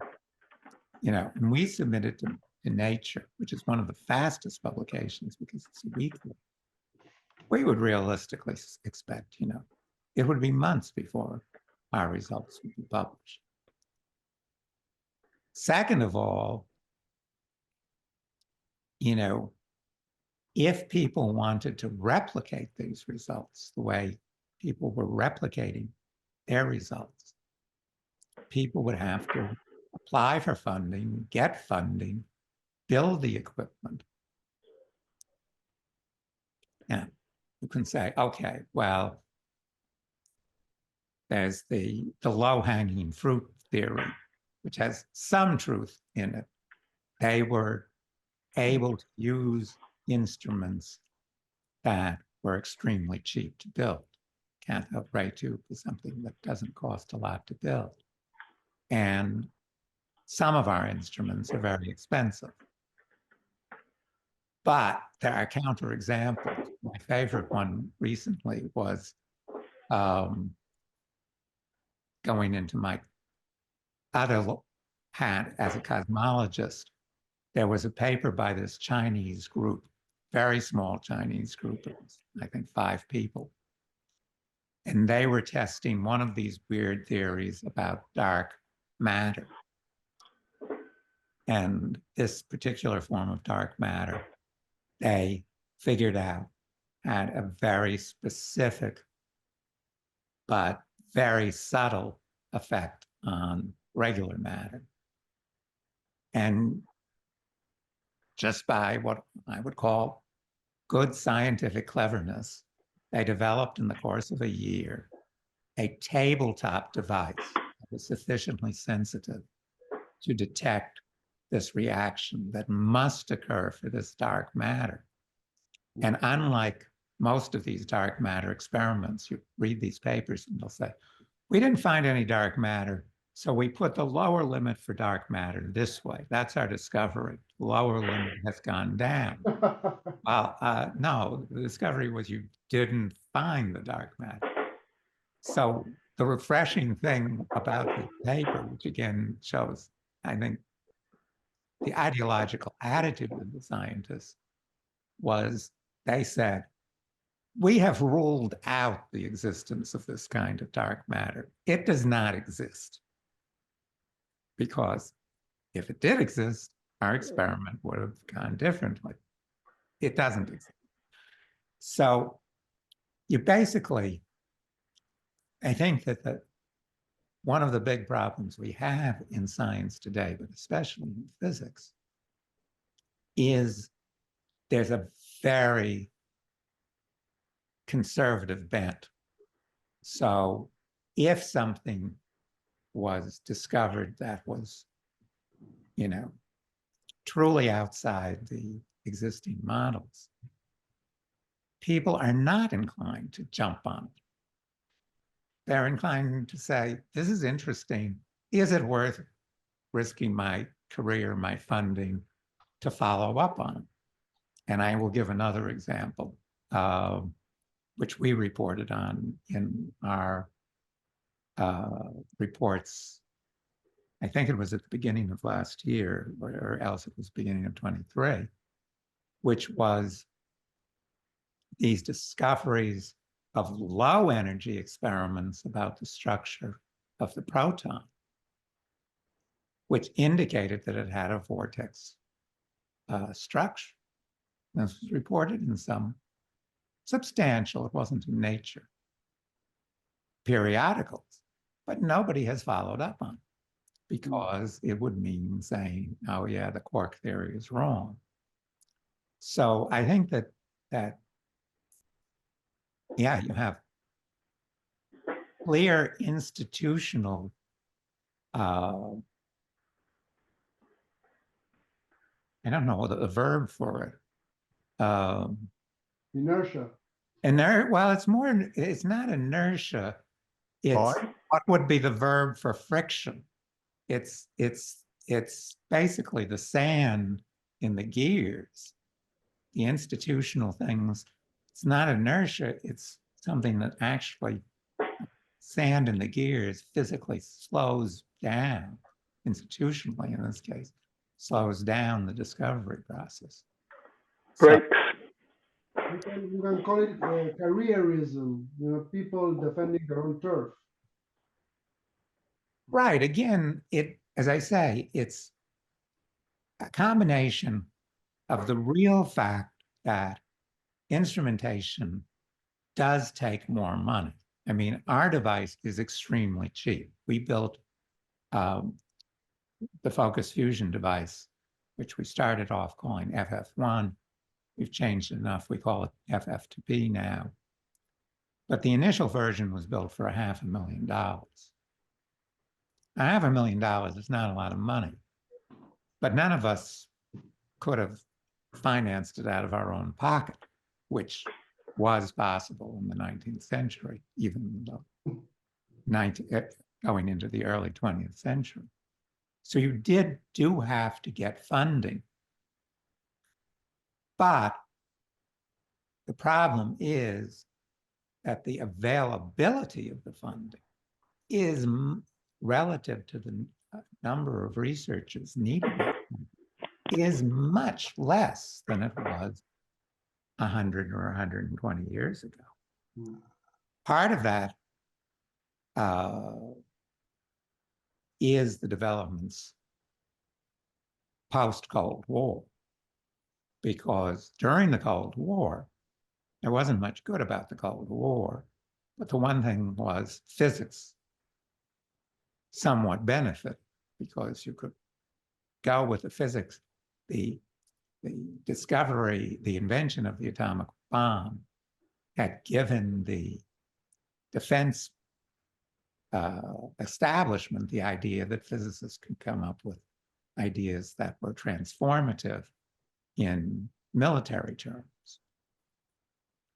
you know, and we submit it to Nature, which is one of the fastest publications because it's a weekly, we would realistically expect, you know, it would be months before our results would be published. Second of all, you know, if people wanted to replicate these results the way people were replicating their results, people would have to apply for funding, get funding, build the equipment. Now, you can say, okay, well, there's the low-hanging fruit theory, which has some truth in it. They were able to use instruments that were extremely cheap to build. Cathode ray tube is something that doesn't cost a lot to build. And some of our instruments are very expensive. But there are counterexamples. My favorite one recently was going into my other had, as a cosmologist, there was a paper by this Chinese group, very small Chinese group, it was, I think 5 people. And they were testing one of these weird theories about dark matter. And this particular form of dark matter, they figured out had a very specific but very subtle effect on regular matter. And just by what I would call good scientific cleverness, they developed in the course of a year a tabletop device that was sufficiently sensitive to detect this reaction that must occur for this dark matter. And unlike most of these dark matter experiments, you read these papers and they'll say, we didn't find any dark matter, so we put the lower limit for dark matter this way. That's our discovery. Lower limit has gone down. Well, no, the discovery was you didn't find the dark matter. So the refreshing thing about the paper, which again shows, I think, the ideological attitude of the scientists, was they said, we have ruled out the existence of this kind of dark matter. It does not exist. Because if it did exist, our experiment would have gone differently. It doesn't exist. So you basically, I think that one of the big problems we have in science today, but especially in physics, is there's a very conservative bent. So if something was discovered that was, truly outside the existing models, people are not inclined to jump on it. They're inclined to say, this is interesting. Is it worth risking my career, my funding to follow up on it? And I will give another example, which we reported on in our reports. I think it was at the beginning of last year, or else it was beginning of 23, which was these discoveries of low energy experiments about the structure of the proton, which indicated that it had a vortex structure. This was reported in some substantial, it wasn't in Nature, periodicals, but nobody has followed up on it because it would mean saying, oh yeah, the quark theory is wrong. So I think that yeah, you have clear institutional I don't know the verb for it. Inertia. Well, it's not inertia. It's what would be the verb for friction. It's basically the sand in the gears, the institutional things. It's not inertia, it's something that actually sand in the gears physically slows down, institutionally in this case, slows down the discovery process. Brakes. You can call it careerism, people defending their own turf. Right. Again, as I say, it's a combination of the real fact that instrumentation does take more money. I mean, our device is extremely cheap. We built the focus fusion device, which we started off calling FF1. We've changed enough. We call it FF2B now. But the initial version was built for $500,000. $500,000 is not a lot of money, but none of us could have financed it out of our own pocket, which was possible in the 19th century, even though going into the early 20th century. So you do have to get funding. But the problem is that the availability of the funding is relative to the number of researchers needed is much less than it was 100 or 120 years ago. Mm. Part of that is the developments post-Cold War, because during the Cold War, there wasn't much good about the Cold War, but the one thing was physics somewhat benefit, because you could go with the physics, the discovery, the invention of the atomic bomb had given the defense establishment the idea that physicists could come up with ideas that were transformative in military terms.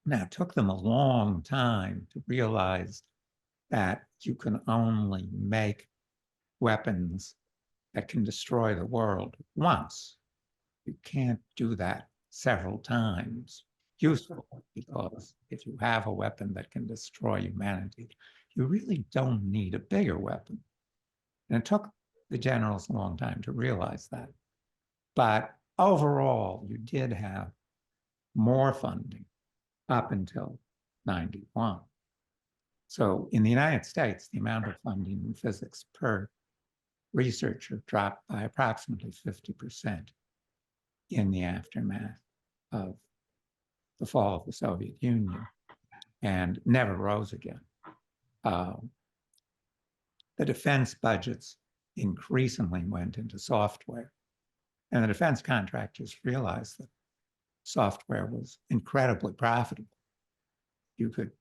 Now, it took them a long time to realize that you can only make weapons that can destroy the world once. You can't do that several times useful, because if you have a weapon that can destroy humanity, you really don't need a bigger weapon. And it took the generals a long time to realize that. But overall, you did have more funding up until 91. So in the United States, the amount of funding in physics per researcher dropped by approximately 50% in the aftermath of the fall of the Soviet Union, and never rose again. The defense budgets increasingly went into software, and the defense contractors realized that software was incredibly profitable. You could,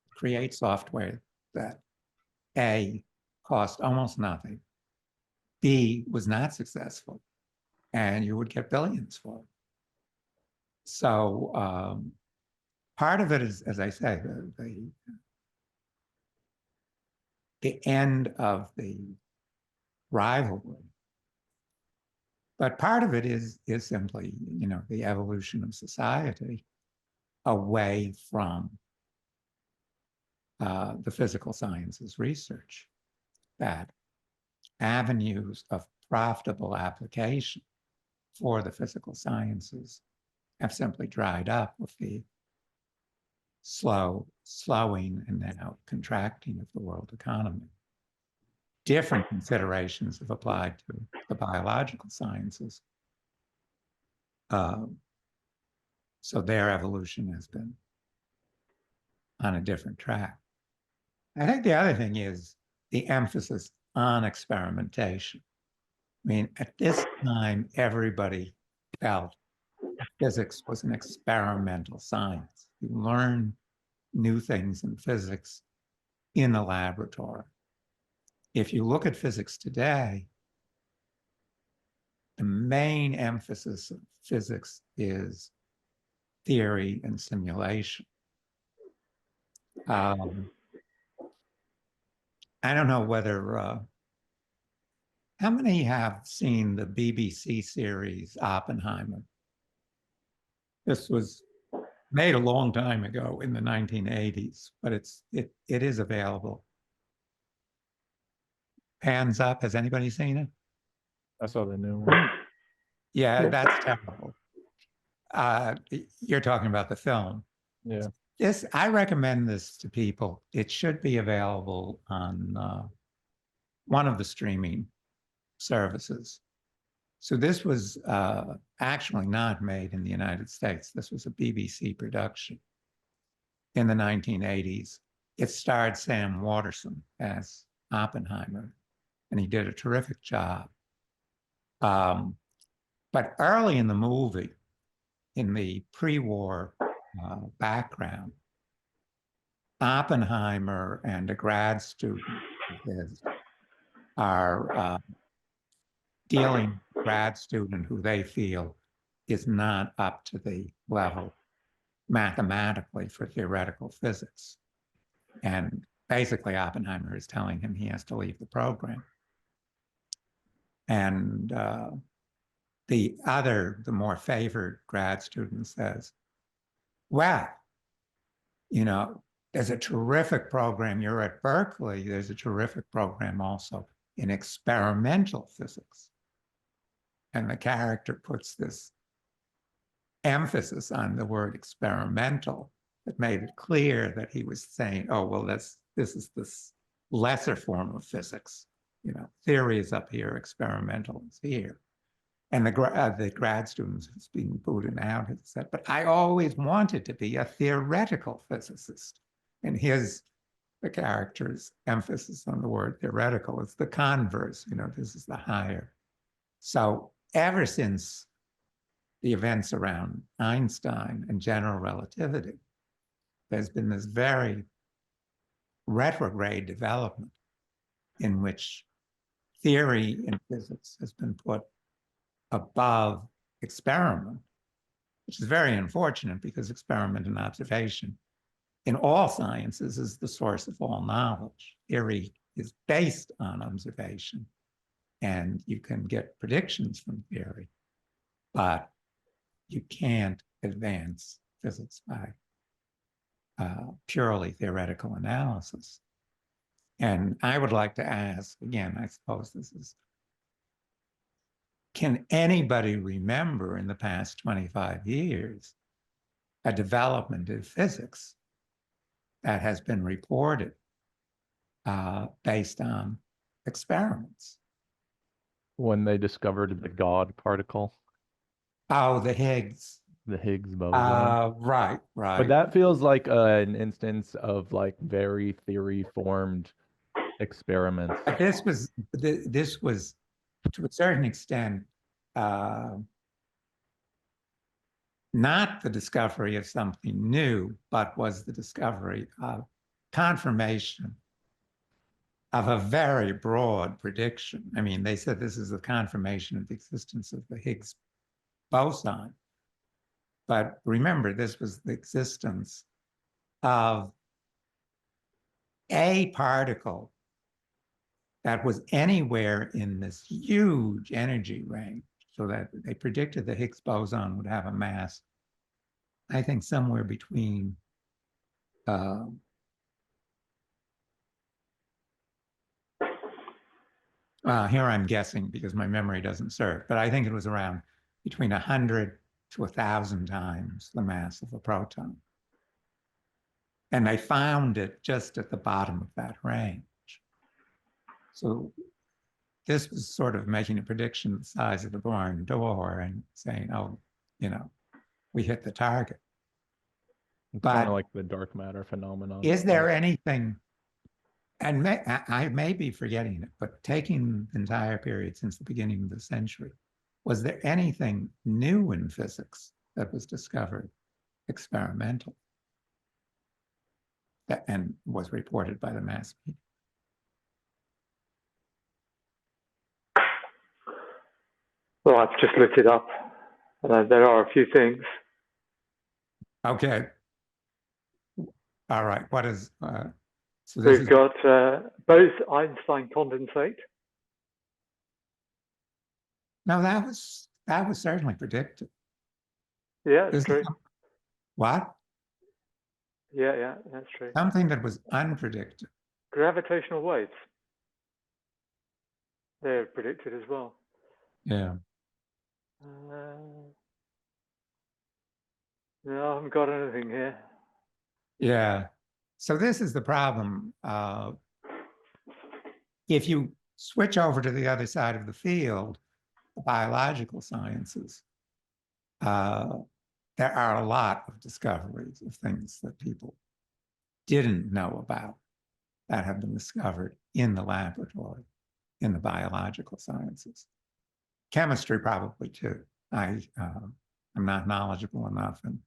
create software that A, cost almost nothing, B, was not successful, and you would get billions for it. So part of it is, as I say, the end of the rivalry. But part of it is simply, the evolution of society away from the physical sciences research, that avenues of profitable application for the physical sciences have simply dried up with the slowing and now contracting of the world economy. Different considerations have applied to the biological sciences. So their evolution has been on a different track. I think the other thing is the emphasis on experimentation. I mean, at this time, everybody felt physics was an experimental science. You learn new things in physics in the laboratory. If you look at physics today, the main emphasis of physics is theory and simulation. I don't know whether, how many have seen the BBC series Oppenheimer? This was made a long time ago in the 1980s, but it is available. Hands up, has anybody seen it? I saw the new one. Yeah, that's terrible. You're talking about the film. Yeah. I recommend this to people. It should be available on one of the streaming services. So this was actually not made in the United States. This was a BBC production in the 1980s. It starred Sam Waterston as Oppenheimer, and he did a terrific job. But early in the movie, in the pre-war background, Oppenheimer and a grad student of his are dealing with a grad student who they feel is not up to the level mathematically for theoretical physics. And basically, Oppenheimer is telling him he has to leave the program. And the more favored grad student says, well, there's a terrific program. You're at Berkeley. There's a terrific program also in experimental physics. And the character puts this emphasis on the word experimental that made it clear that he was saying, oh, well, this is this lesser form of physics. You know, theory is up here, experimental is here. And the grad students who's being booted out had said, but I always wanted to be a theoretical physicist. And the character's emphasis on the word theoretical is the converse, you know, this is the higher. So ever since the events around Einstein and general relativity, there's been this very retrograde development in which theory in physics has been put above experiment, which is very unfortunate because experiment and observation in all sciences is the source of all knowledge. Theory is based on observation, and you can get predictions from theory, but you can't advance physics by purely theoretical analysis. And I would like to ask, again, I suppose this is, can anybody remember in the past 25 years a development in physics that has been reported based on experiments? When they discovered the God particle, Oh, the Higgs. the Higgs boson. Right. But that feels like an instance of like very theory formed experiments. This was to a certain extent not the discovery of something new, but was the discovery of confirmation of a very broad prediction. I mean, they said this is the confirmation of the existence of the Higgs boson. But remember, this was the existence of a particle that was anywhere in this huge energy range, so that they predicted the Higgs boson would have a mass, I think somewhere between here I'm guessing because my memory doesn't serve, but I think it was around between 100 to 1,000 times the mass of a proton. And they found it just at the bottom of that range. So this was sort of making a prediction the size of the barn door and saying, oh, you know, we hit the target. It's But kind of like the dark matter phenomenon. is there anything, and I may be forgetting it, but taking the entire period since the beginning of the century, was there anything new in physics that was discovered experimental and was reported by the mass media? Well, I've just looked it up. There are a few things. Okay. All right. What is, so this We've got both Einstein condensate. no, that was certainly predicted. Yeah, that's true. What? Yeah, that's true. Something that was unpredicted. Gravitational waves. They're predicted as well. Yeah. No, I haven't got anything here. Yeah. So this is the problem. If you switch over to the other side of the field, the biological sciences, there are a lot of discoveries of things that people didn't know about that have been discovered in the laboratory, in the biological sciences. Chemistry probably too. I'm not knowledgeable enough, and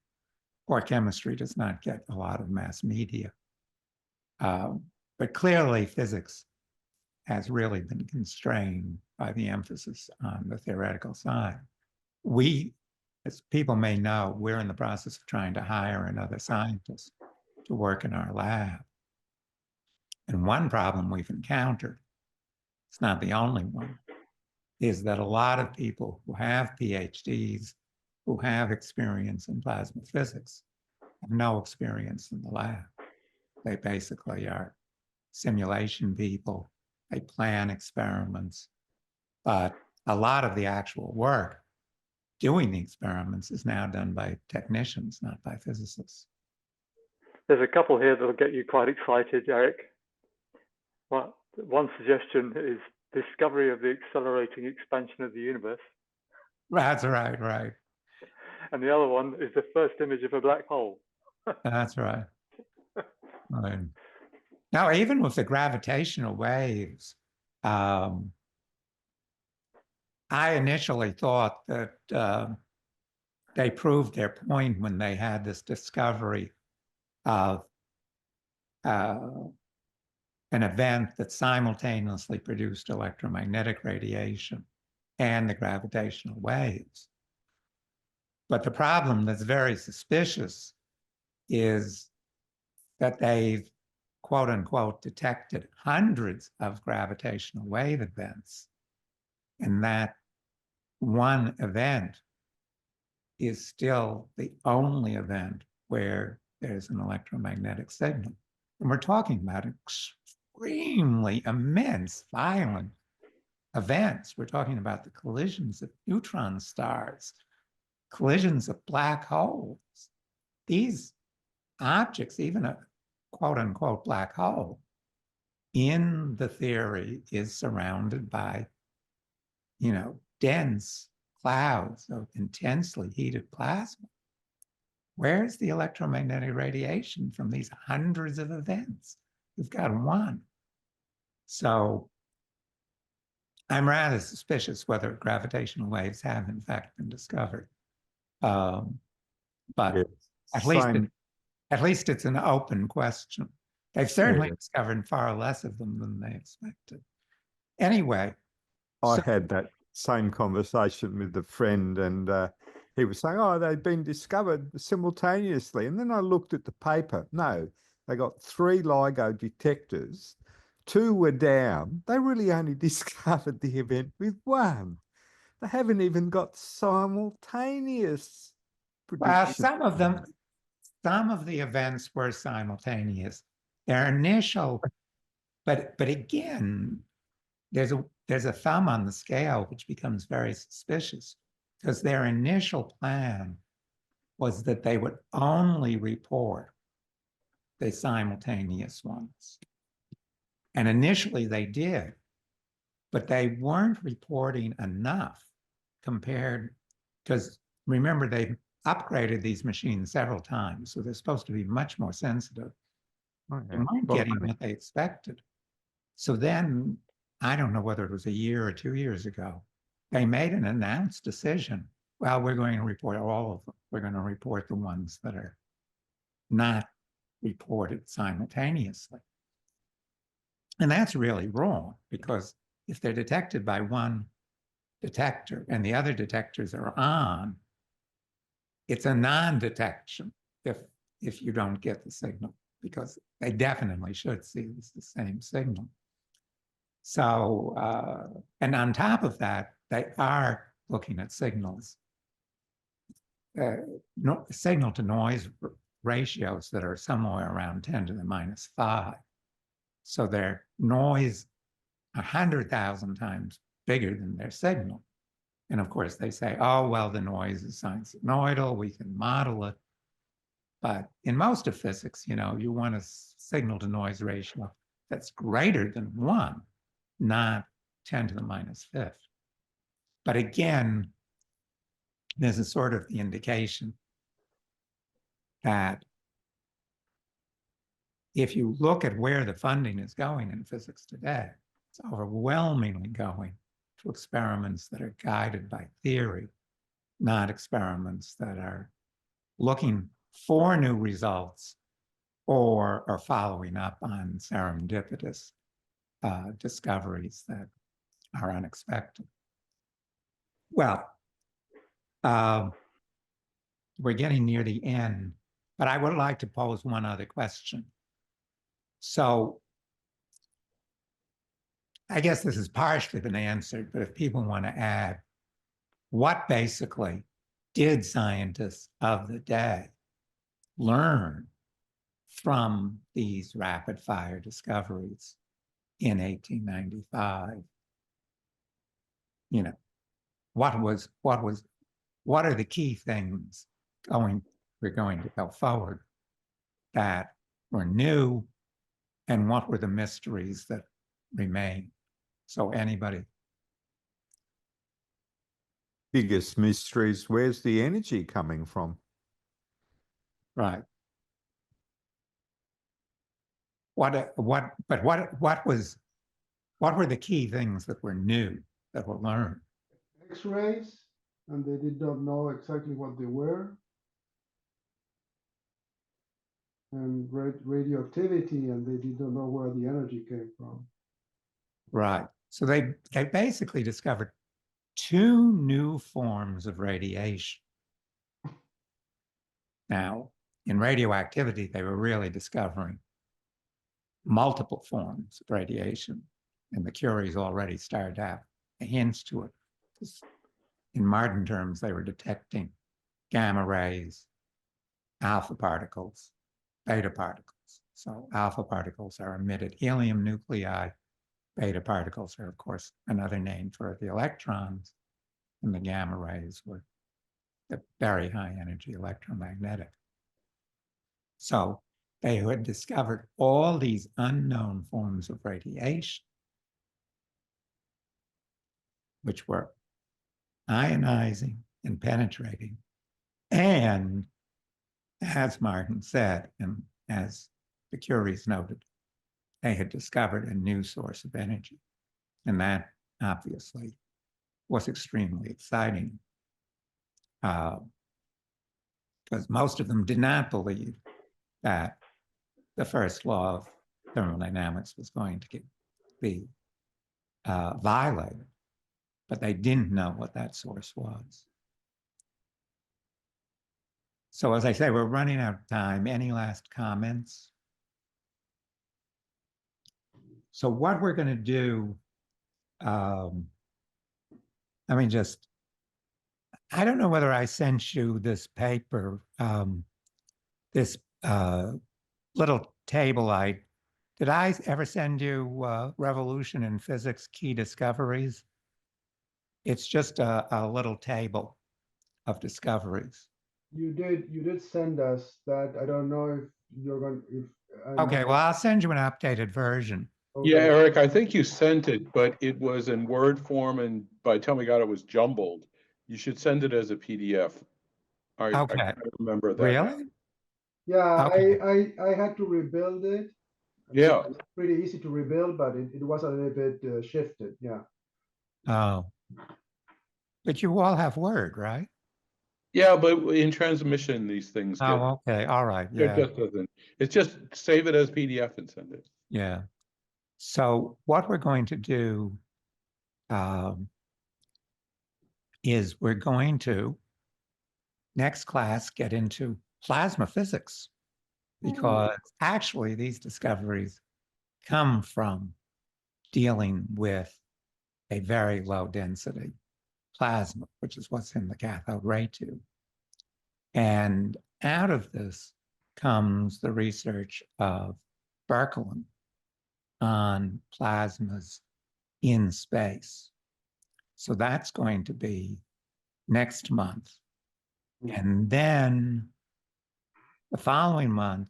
or chemistry does not get a lot of mass media. But clearly physics has really been constrained by the emphasis on the theoretical side. We, as people may know, we're in the process of trying to hire another scientist to work in our lab. And one problem we've encountered, it's not the only one, is that a lot of people who have PhDs, who have experience in plasma physics, have no experience in the lab. They basically are simulation people. they plan experiments, but a lot of the actual work doing the experiments is now done by technicians, not by physicists. There's a couple here that'll get you quite excited, Eric. Well, one suggestion is discovery of the accelerating expansion of the universe. That's right, right. And the other one is the first image of a black hole. That's right. Right. Now, even with the gravitational waves, I initially thought that they proved their point when they had this discovery of an event that simultaneously produced electromagnetic radiation and the gravitational waves. But the problem that's very suspicious is that they've, quote unquote, detected hundreds of gravitational wave events. And that one event is still the only event where there's an electromagnetic signal. And we're talking about extremely immense, violent events. We're talking about the collisions of neutron stars, collisions of black holes. These objects, even a quote unquote black hole, in the theory is surrounded by, dense clouds of intensely heated plasma. Where's the electromagnetic radiation from these hundreds of events? We've got one. So I'm rather suspicious whether gravitational waves have in fact been discovered. But at least it's an open question. They've certainly discovered far less of them than they expected. Anyway. I had that same conversation with a friend, and he was saying, oh, they've been discovered simultaneously. And then I looked at the paper. No, they got 3 LIGO detectors. 2 were down. They really only discovered the event with 1. They haven't even got simultaneous predictions. Well, some of the events were simultaneous. Their initial, but again, there's a thumb on the scale which becomes very suspicious, because their initial plan was that they would only report the simultaneous ones. And initially they did, but they weren't reporting enough compared, because remember, they upgraded these machines several times, so they're supposed to be much more sensitive. They weren't getting what they expected. So then, I don't know whether it was a year or 2 years ago, they made an announced decision. Well, we're going to report all of them. We're going to report the ones that are not reported simultaneously. And that's really wrong, because if they're detected by one detector and the other detectors are on, it's a non-detection if you don't get the signal, because they definitely should see it's the same signal. So, and on top of that, they are looking at signals, signal to noise ratios that are somewhere around 10 to the minus 5. So their noise 100,000 times bigger than their signal. And of course they say, oh, well, the noise is sinusoidal, we can model it. But in most of physics, you want a signal to noise ratio that's greater than 1, not 10 to the minus 5th. But again, there's a sort of the indication that if you look at where the funding is going in physics today, it's overwhelmingly going to experiments that are guided by theory, not experiments that are looking for new results or are following up on serendipitous discoveries that are unexpected. Well, we're getting near the end, but I would like to pose one other question. So I guess this has partially been answered, but if people want to add, what basically did scientists of the day learn from these rapid fire discoveries? in 1895. You know, what are the key things we're going to go forward that were new, and what were the mysteries that remain? So anybody? Biggest mysteries, where's the energy coming from? Right. What were the key things that were new, that were learned? X-rays, and they did not know exactly what they were. And radioactivity, and they did not know where the energy came from. Right. So they basically discovered two new forms of radiation. Now, in radioactivity, they were really discovering multiple forms of radiation, and the Curies already started to have hints to it. In modern terms, they were detecting gamma rays, alpha particles, beta particles. So alpha particles are emitted helium nuclei. Beta particles are, of course, another name for the electrons, and the gamma rays were the very high energy electromagnetic. So they had discovered all these unknown forms of radiation, which were ionizing and penetrating. And as Martin said, and as the Curies noted, they had discovered a new source of energy. And that obviously was extremely exciting, because most of them did not believe that the first law of thermodynamics was going to be violated, but they didn't know what that source was. So as I say, we're running out of time. Any last comments? So what we're going to do, I don't know whether I sent you this paper, this little table. Did I ever send you Revolution in Physics Key Discoveries? It's just a little table of discoveries. You did send us that. I don't know if you're going, if. Okay, well, I'll send you an updated version. Yeah, Okay. Eric, I think you sent it, but it was in Word form, and by the time we got it, was jumbled. You should send it as a PDF. Okay. I remember that. Really? Yeah, Okay. I had to rebuild it. Yeah. It's pretty easy to rebuild, but it was a little bit shifted. Yeah. Oh. But you all have Word, right? Yeah, but in transmission, these things get, Oh, okay. All right. it Yeah. just doesn't, it's just save it as PDF and send it. Yeah. So what we're going to do is we're going to, next class, get into plasma physics, because actually these discoveries come from dealing with a very low density plasma, which is what's in the cathode ray tube. And out of this comes the research of Becquerel on plasmas in space. So that's going to be next month. And then the following month,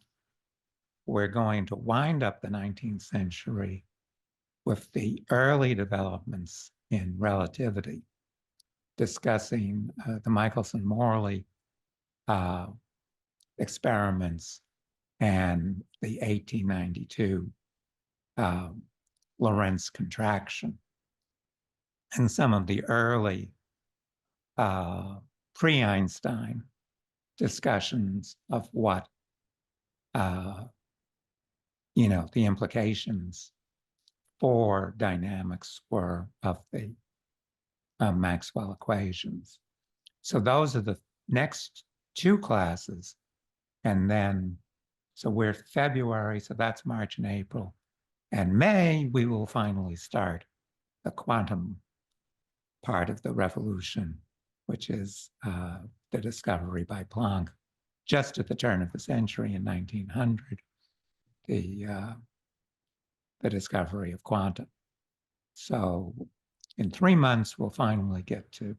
we're going to wind up the 19th century with the early developments in relativity, discussing the Michelson-Morley experiments and the 1892 Lorentz contraction, and some of the early pre-Einstein discussions of what the implications for dynamics were of the Maxwell equations. So those are the next two classes. And then, so we're February, so that's March and April. And May, we will finally start the quantum part of the revolution, which is the discovery by Planck just at the turn of the century in 1900, the the discovery of quantum. So in 3 months, we'll finally get to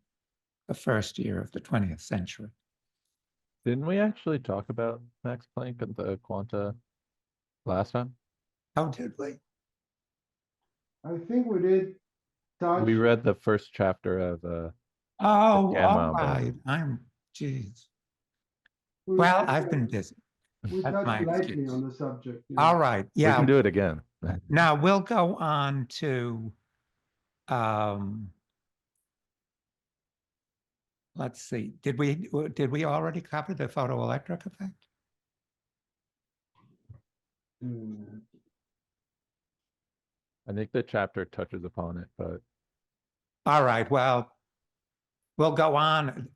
the first year of the 20th century. Didn't we actually talk about Max Planck and the quanta last time? Oh, did we? I think we did touch. We read the first chapter of Oh, gamma, all but- right. Geez. we- Well, I've been busy. We that's touched my lightly excuse. on the subject. All right. we can Yeah. do it again. Now we'll go on to, let's see. Did we already cover the photoelectric effect? Hmm. I think the chapter touches upon it, but All right. Well, we'll go on.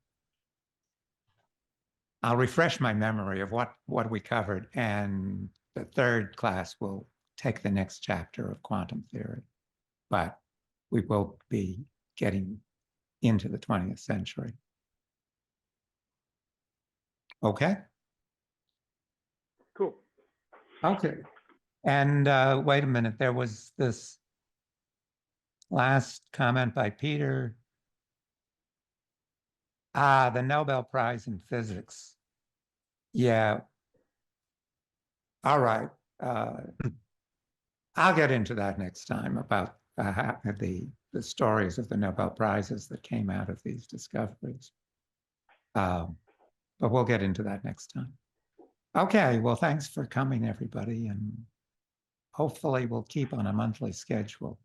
I'll refresh my memory of what we covered, and the third class will take the next chapter of quantum theory. But we will be getting into the 20th century. Okay? Cool. Okay. And wait a minute, there was this last comment by Peter. The Nobel Prize in Physics. Yeah. All right. I'll get into that next time about the stories of the Nobel Prizes that came out of these discoveries. But we'll get into that next time. Okay, well, thanks for coming, everybody, and hopefully we'll keep on a monthly schedule.